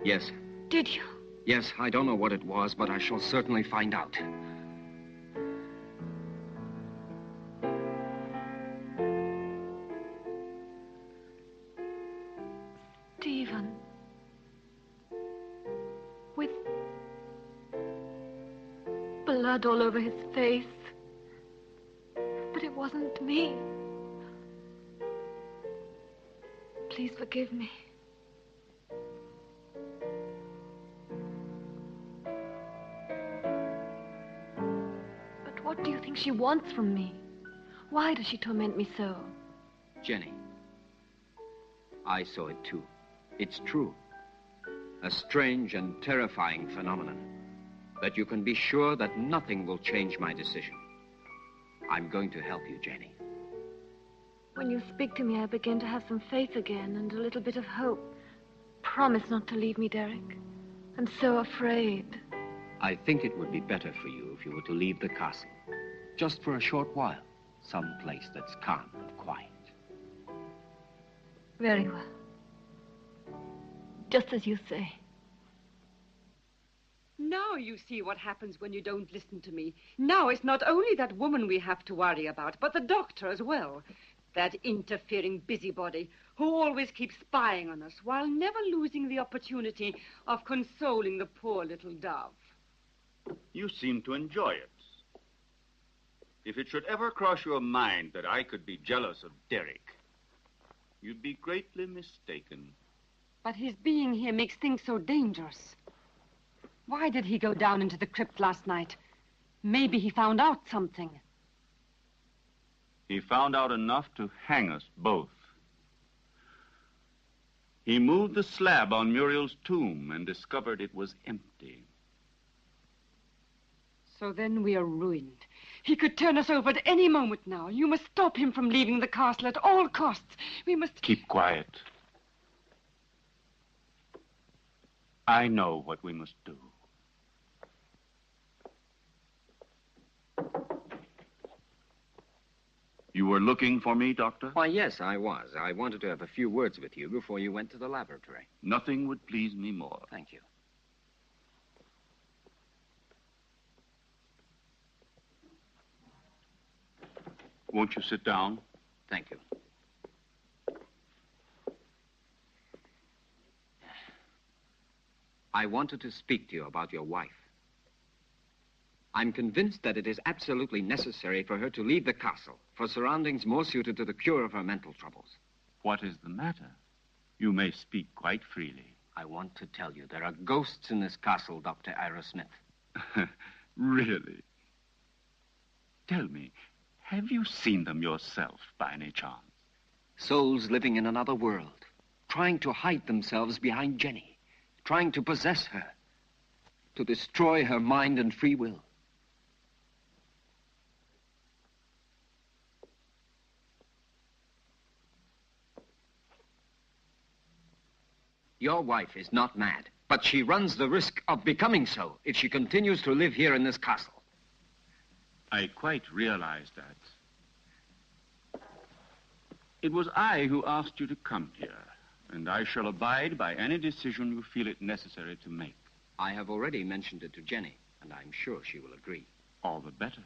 Yes. Did you? Yes, I don't know what it was, but I shall certainly find out. Stephen. With blood all over his face. But it wasn't me. Please forgive me. But what do you think she wants from me? Why does she torment me so? Jenny, I saw it too. It's true. A strange and terrifying phenomenon. But you can be sure that nothing will change my decision. I'm going to help you, Jenny. When you speak to me, I begin to have some faith again and a little bit of hope. Promise not to leave me, Derek. I'm so afraid. I think it would be better for you if you were to leave the castle. Just for a short while. Some place that's calm and quiet. Very well. Just as you say. Now you see what happens when you don't listen to me. Now it's not only that woman we have to worry about, but the doctor as well. That interfering busybody who always keeps spying on us while never losing the opportunity of consoling the poor little dove. You seem to enjoy it. If it should ever cross your mind that I could be jealous of Derek, you'd be greatly mistaken. But his being here makes things so dangerous. Why did he go down into the crypt last night? Maybe he found out something. He found out enough to hang us both. He moved the slab on Muriel's tomb and discovered it was empty. So then we are ruined. He could turn us over at any moment now. You must stop him from leaving the castle at all costs. We must... Keep quiet. I know what we must do. You were looking for me, Doctor? Why, yes, I was. I wanted to have a few words with you before you went to the laboratory. Nothing would please me more. Thank you. Won't you sit down? Thank you. I wanted to speak to you about your wife. I'm convinced that it is absolutely necessary for her to leave the castle for surroundings more suited to the cure of her mental troubles. What is the matter? You may speak quite freely. I want to tell you there are ghosts in this castle, Dr. Ira Smith. Really? Tell me, have you seen them yourself by any chance? Souls living in another world, trying to hide themselves behind Jenny, trying to possess her, to destroy her mind and free will. Your wife is not mad, but she runs the risk of becoming so if she continues to live here in this castle. I quite realize that. It was I who asked you to come here, and I shall abide by any decision you feel it necessary to make. I have already mentioned it to Jenny, and I'm sure she will agree. All the better.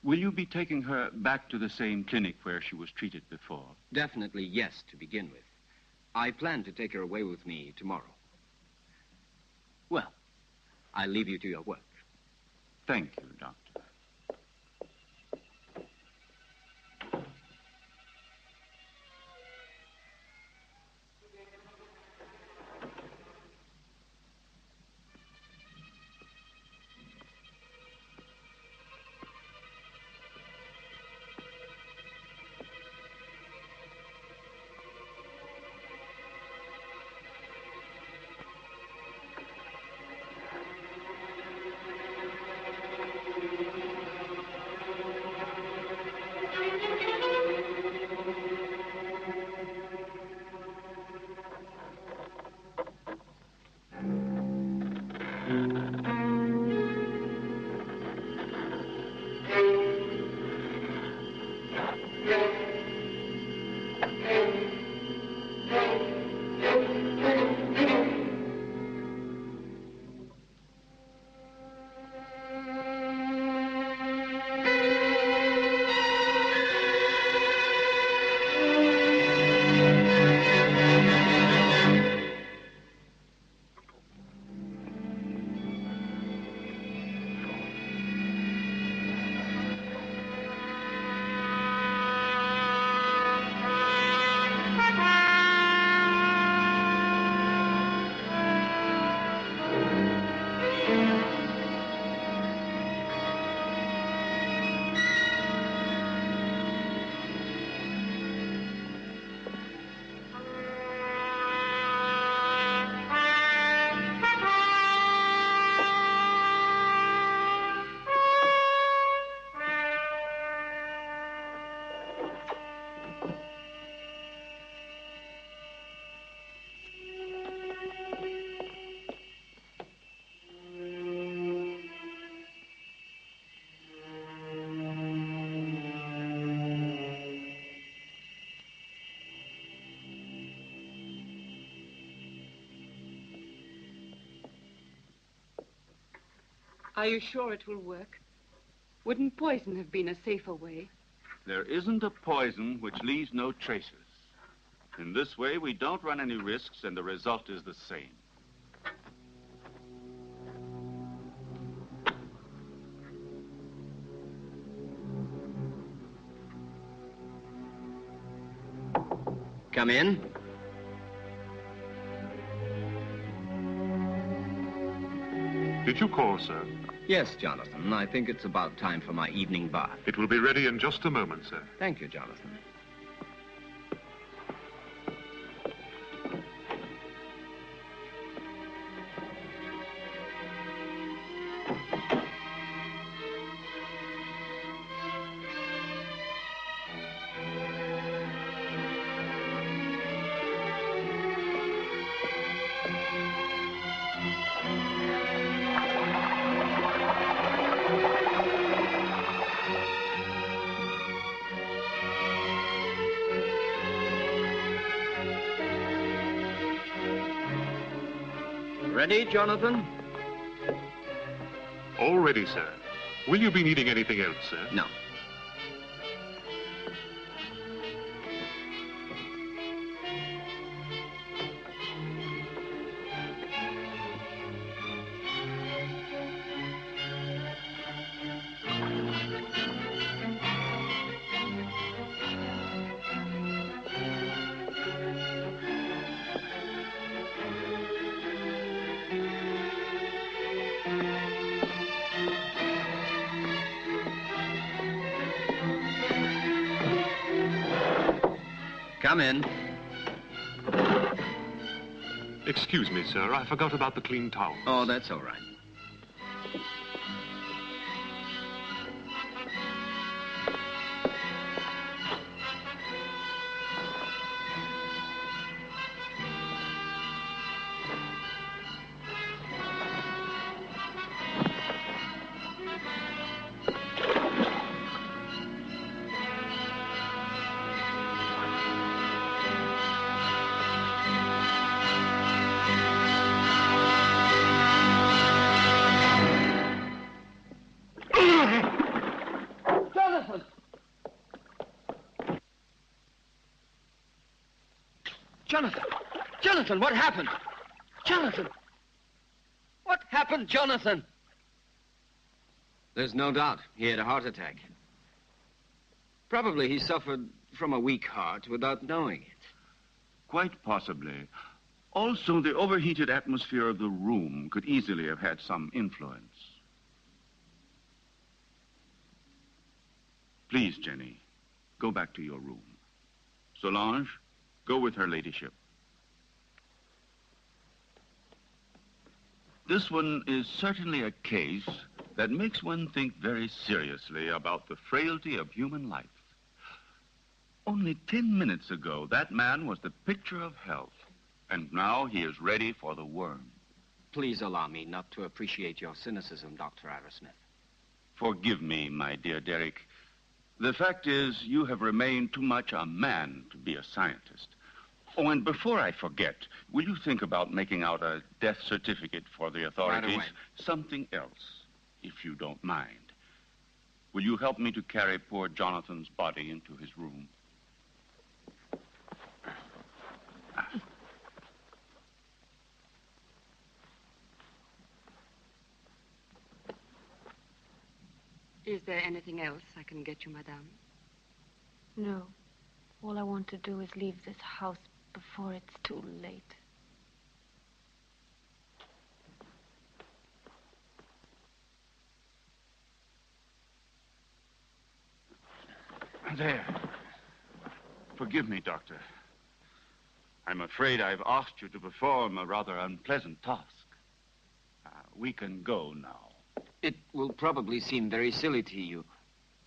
Will you be taking her back to the same clinic where she was treated before? Definitely yes, to begin with. I plan to take her away with me tomorrow. Well, I'll leave you to your work. Thank you, Doctor. Are you sure it will work? Wouldn't poison have been a safer way? There isn't a poison which leaves no traces. In this way, we don't run any risks, and the result is the same. Come in. Did you call, sir? Yes, Jonathan. I think it's about time for my evening bath. It will be ready in just a moment, sir. Thank you, Jonathan. Ready, Jonathan? All ready, sir. Will you be needing anything else, sir? No. Come in. Excuse me, sir. I forgot about the clean towels. Oh, that's all right. Jonathan! Jonathan, what happened? Jonathan! What happened, Jonathan? There's no doubt he had a heart attack. Probably he suffered from a weak heart without knowing it. Quite possibly. Also, the overheated atmosphere of the room could easily have had some influence. Please, Jenny, go back to your room. Solange, go with her ladyship. This one is certainly a case that makes one think very seriously about the frailty of human life. Only 10 minutes ago, that man was the picture of health, and now he is ready for the worm. Please allow me not to appreciate your cynicism, Dr. Arrowsmith. Forgive me, my dear Derek. The fact is, you have remained too much a man to be a scientist. Oh, and before I forget, will you think about making out a death certificate for the authorities? Right away. Something else, if you don't mind. Will you help me to carry poor Jonathan's body into his room? Is there anything else I can get you, madame? No. All I want to do is leave this house before it's too late. There. Forgive me, Doctor. I'm afraid I've asked you to perform a rather unpleasant task. We can go now. It will probably seem very silly to you,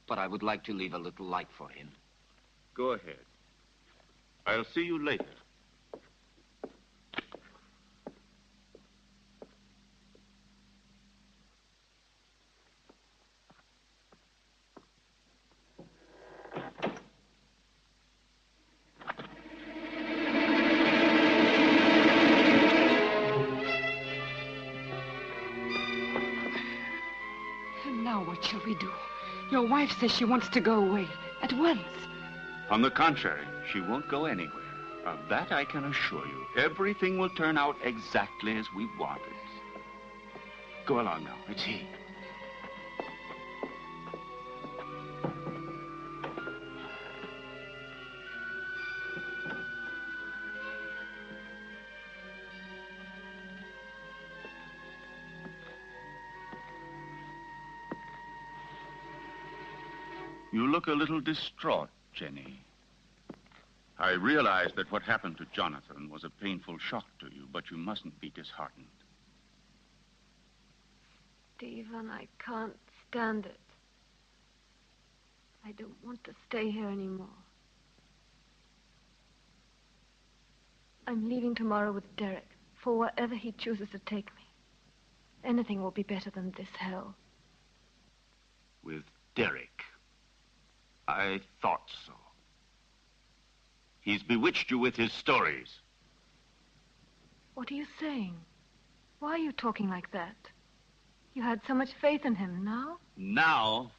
but I would like to leave a little light for him. Go ahead. I'll see you later. And now what shall we do? Your wife says she wants to go away at once. On the contrary, she won't go anywhere. Of that I can assure you. Everything will turn out exactly as we want it. Go along now. It's he. You look a little distraught, Jenny. I realize that what happened to Jonathan was a painful shock to you, but you mustn't be disheartened. Stephen, I can't stand it. I don't want to stay here anymore. I'm leaving tomorrow with Derek for wherever he chooses to take me. Anything will be better than this hell. With Derek? I thought so. He's bewitched you with his stories. What are you saying? Why are you talking like that? You had so much faith in him. Now? Now,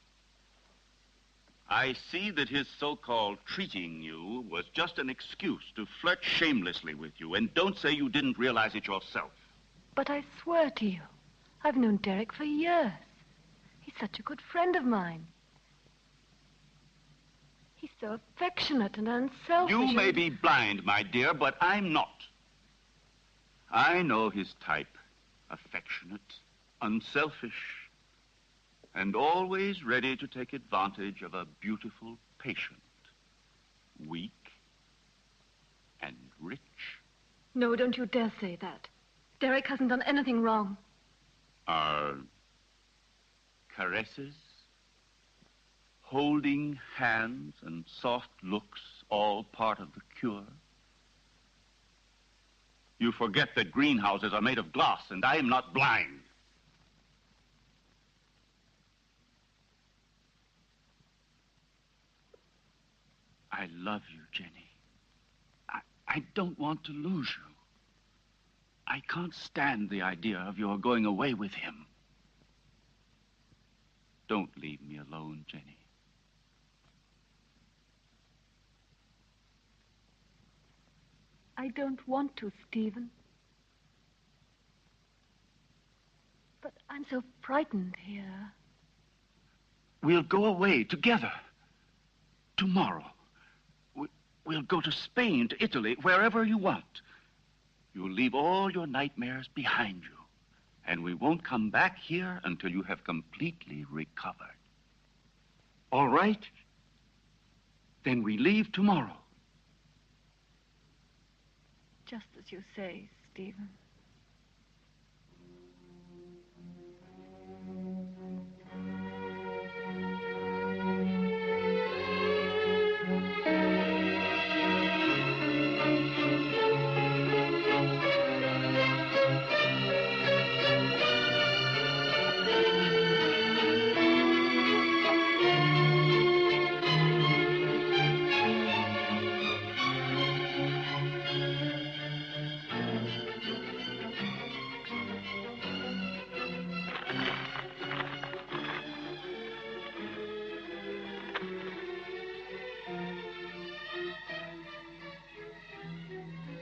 I see that his so-called treating you was just an excuse to flirt shamelessly with you. And don't say you didn't realize it yourself. But I swear to you, I've known Derek for years. He's such a good friend of mine. He's so affectionate and unselfish. You may be blind, my dear, but I'm not. I know his type. Affectionate, unselfish, and always ready to take advantage of a beautiful patient. Weak and rich. No, don't you dare say that. Derek hasn't done anything wrong. Are caresses, holding hands, and soft looks all part of the cure? You forget that greenhouses are made of glass, and I am not blind. I love you, Jenny. I don't want to lose you. I can't stand the idea of your going away with him. Don't leave me alone, Jenny. I don't want to, Stephen. But I'm so frightened here. We'll go away together. Tomorrow. We'll go to Spain, to Italy, wherever you want. You'll leave all your nightmares behind you. And we won't come back here until you have completely recovered. All right? Then we leave tomorrow. Just as you say, Stephen.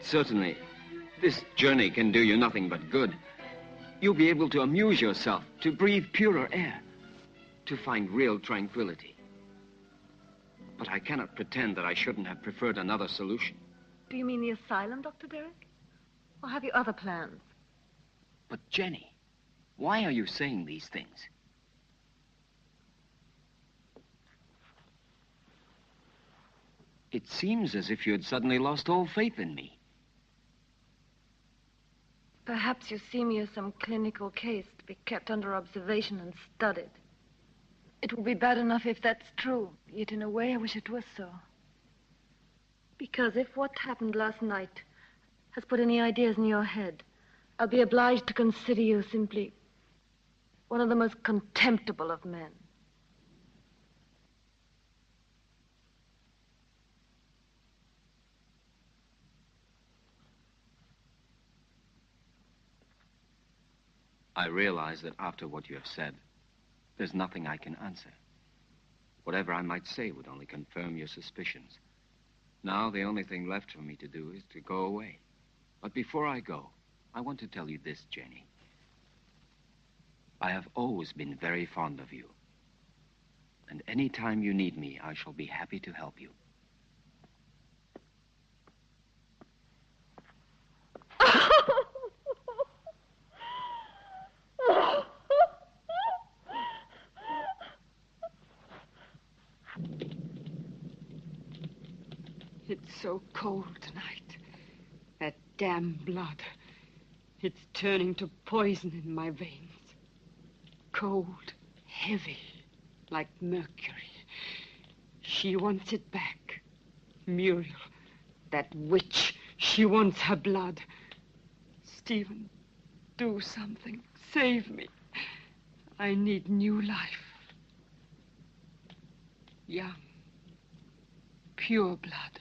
Certainly, this journey can do you nothing but good. You'll be able to amuse yourself, to breathe purer air, to find real tranquility. But I cannot pretend that I shouldn't have preferred another solution. Do you mean the asylum, Dr. Derek? Or have you other plans? But Jenny, why are you saying these things? It seems as if you had suddenly lost all faith in me. Perhaps you see me as some clinical case to be kept under observation and studied. It will be bad enough if that's true, yet in a way I wish it was so. Because if what happened last night has put any ideas in your head, I'll be obliged to consider you simply one of the most contemptible of men. I realize that after what you have said, there's nothing I can answer. Whatever I might say would only confirm your suspicions. Now, the only thing left for me to do is to go away. But before I go, I want to tell you this, Jenny. I have always been very fond of you. And any time you need me, I shall be happy to help you. It's so cold tonight. That damn blood. It's turning to poison in my veins. Cold, heavy, like mercury. She wants it back. Muriel, that witch, she wants her blood. Stephen, do something. Save me. I need new life. Young, pure blood.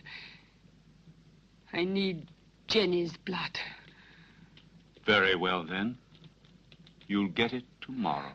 I need Jenny's blood. Very well, then. You'll get it tomorrow.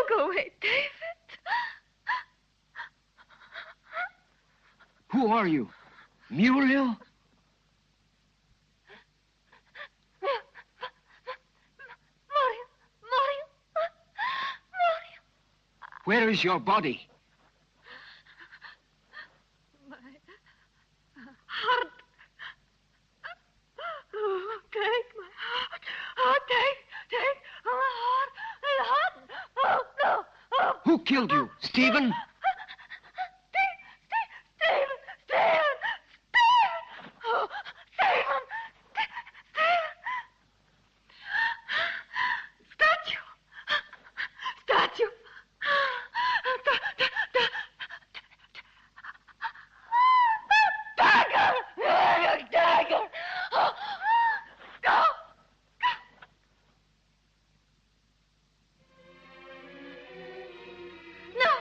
Go away, David. Who are you? Muriel? Where is your body? My heart. Oh, take my heart. Oh, take my heart. Oh, no. Oh. Who killed you? Stephen? Stephen! Oh, Stephen! Statue! Dagger! No!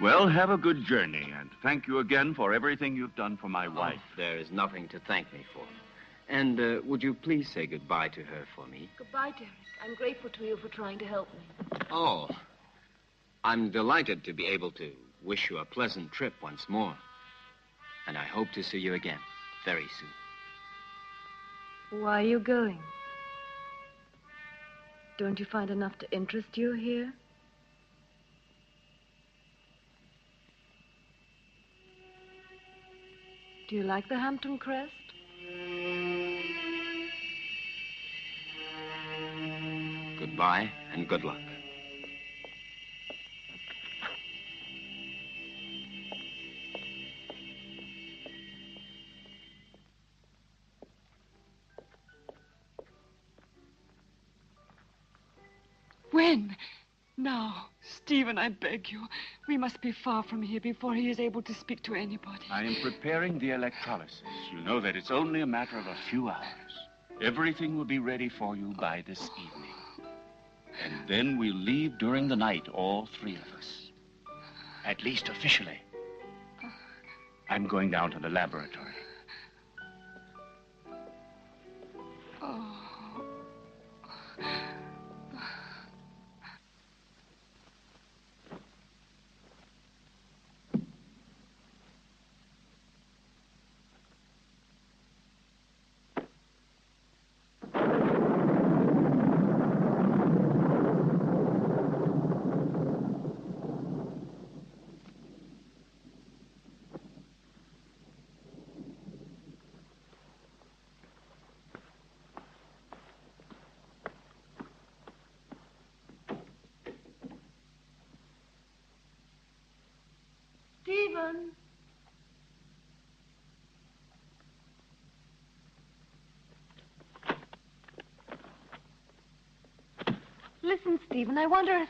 Well, have a good journey, and thank you again for everything you've done for my wife. There is nothing to thank me for. And would you please say goodbye to her for me? Goodbye, Derek. I'm grateful to you for trying to help me. Oh, I'm delighted to be able to wish you a pleasant trip once more. And I hope to see you again very soon. Why are you going? Don't you find enough to interest you here? Do you like the Hampton Crest? Goodbye and good luck. When? Now, Stephen, I beg you. We must be far from here before he is able to speak to anybody. I am preparing the electrolysis. You know that it's only a matter of a few hours. Everything will be ready for you by this evening. And then we'll leave during the night, all three of us. At least officially. I'm going down to the laboratory. Oh. Stephen! Listen, Stephen, I wonder if...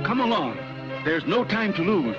Come along. There's no time to lose.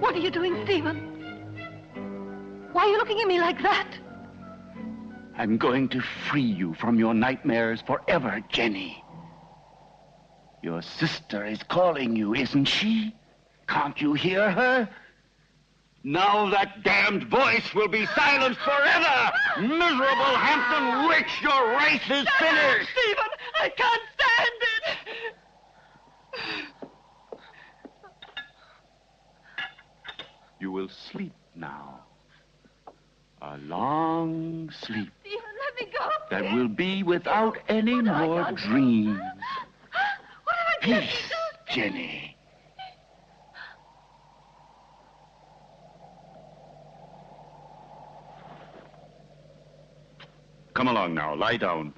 What are you doing, Stephen? Why are you looking at me like that? I'm going to free you from your nightmares forever, Jenny. Your sister is calling you, isn't she? Can't you hear her? Now that damned voice will be silenced forever! Miserable Hampton Witch, your race is finished! Stephen, I can't stand it! You will sleep now. A long sleep Stephen, let me go. that will be without any more dreams. What have I done? Peace, Jenny. Come along now, lie down.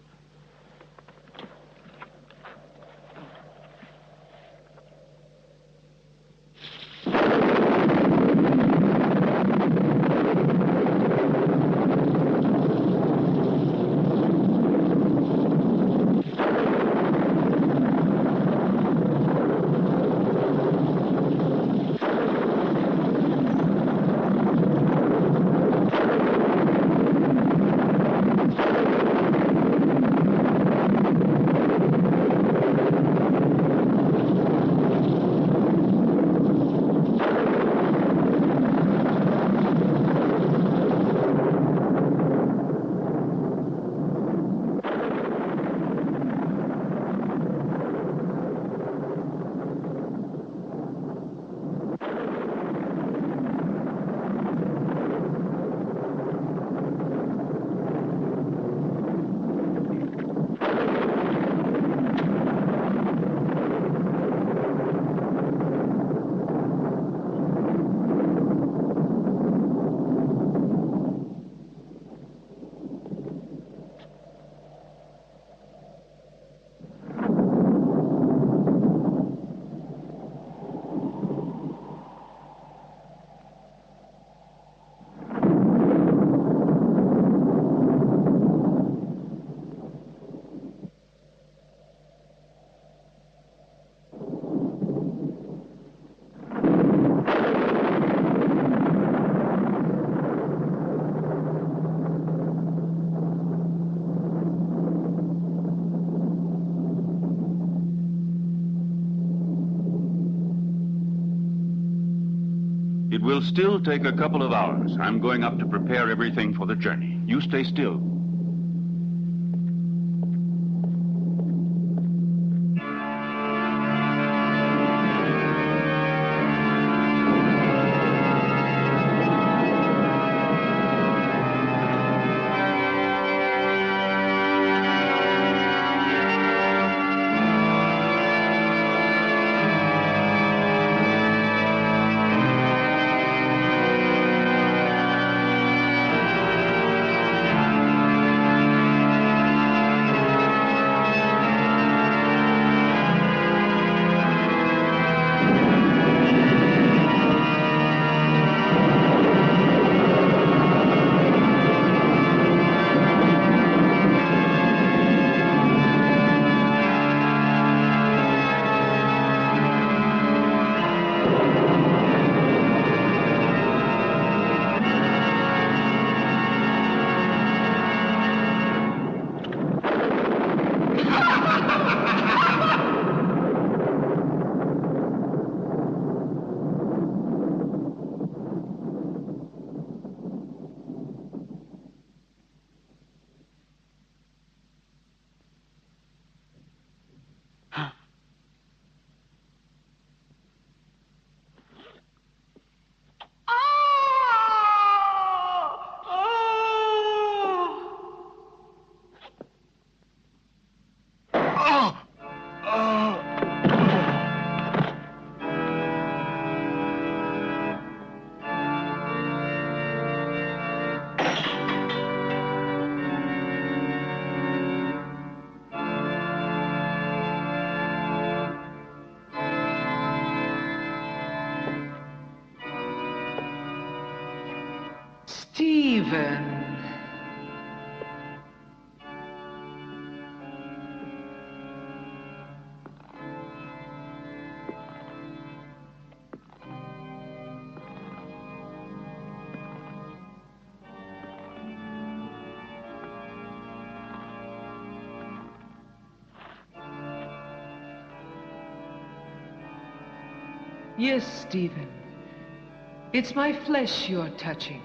It will still take a couple of hours. I'm going up to prepare everything for the journey. You stay still. Stephen. Yes, Stephen. It's my flesh you're touching.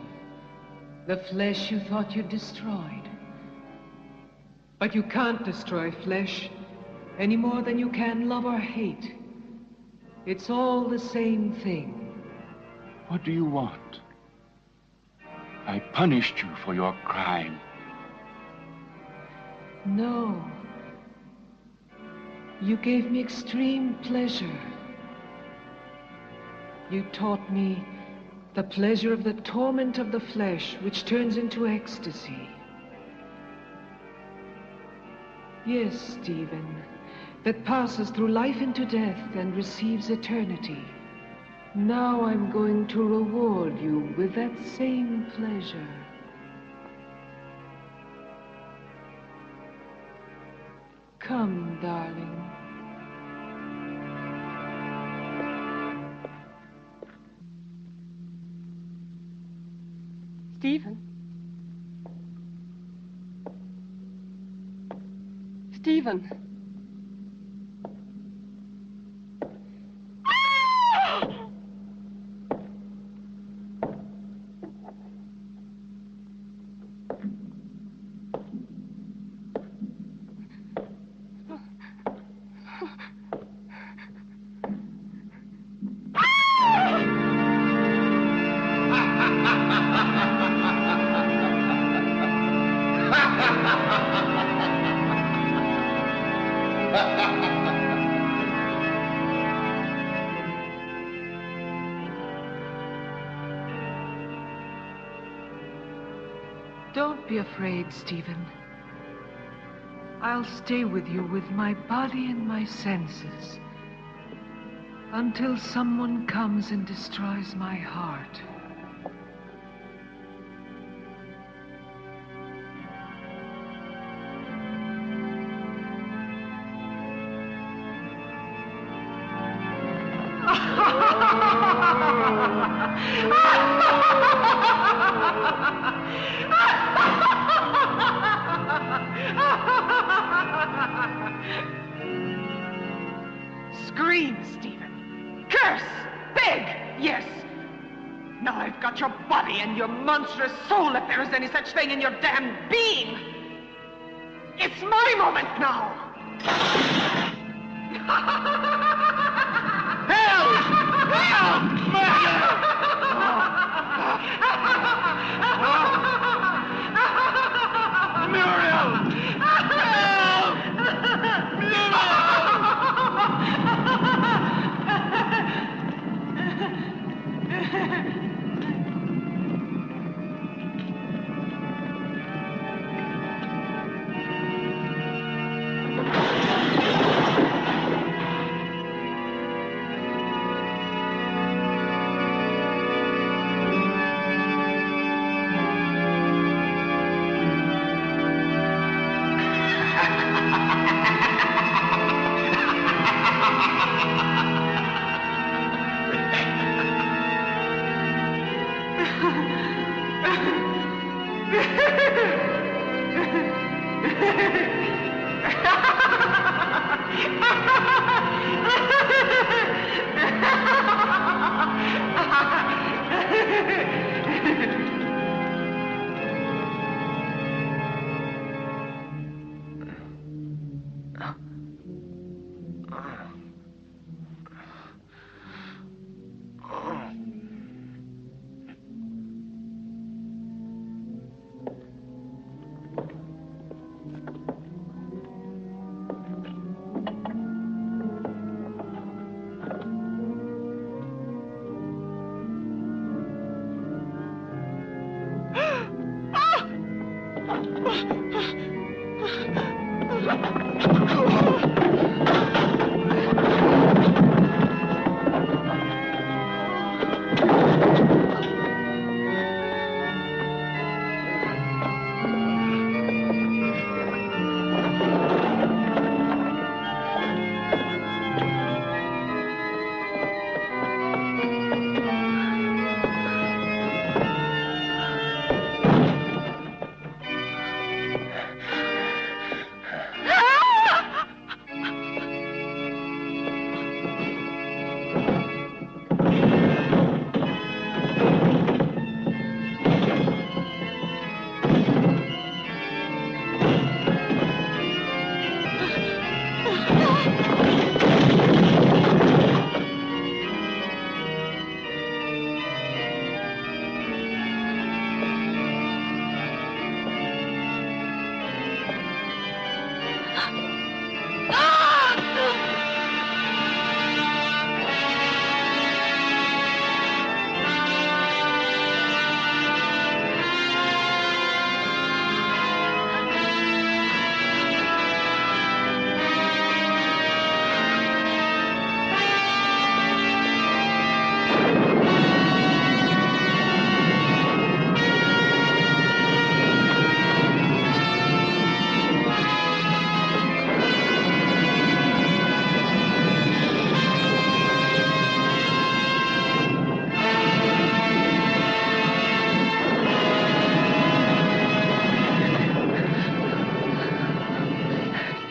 The flesh you thought you'd destroyed. But you can't destroy flesh any more than you can love or hate. It's all the same thing. What do you want? I punished you for your crime. No. You gave me extreme pleasure. You taught me the pleasure of the torment of the flesh, which turns into ecstasy. Yes, Stephen, that passes through life into death and receives eternity. Now I'm going to reward you with that same pleasure. Come, darling. Stephen? Stephen? Don't be afraid, Stephen. I'll stay with you with my body and my senses until someone comes and destroys my heart. Scream, Stephen. Curse. Beg. Yes. Now I've got your body and your monstrous soul, if there is any such thing in your damn being. It's my moment now. Help! Help! Murder! Muriel! Help!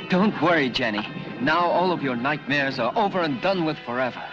Don't worry, Jenny. Now all of your nightmares are over and done with forever.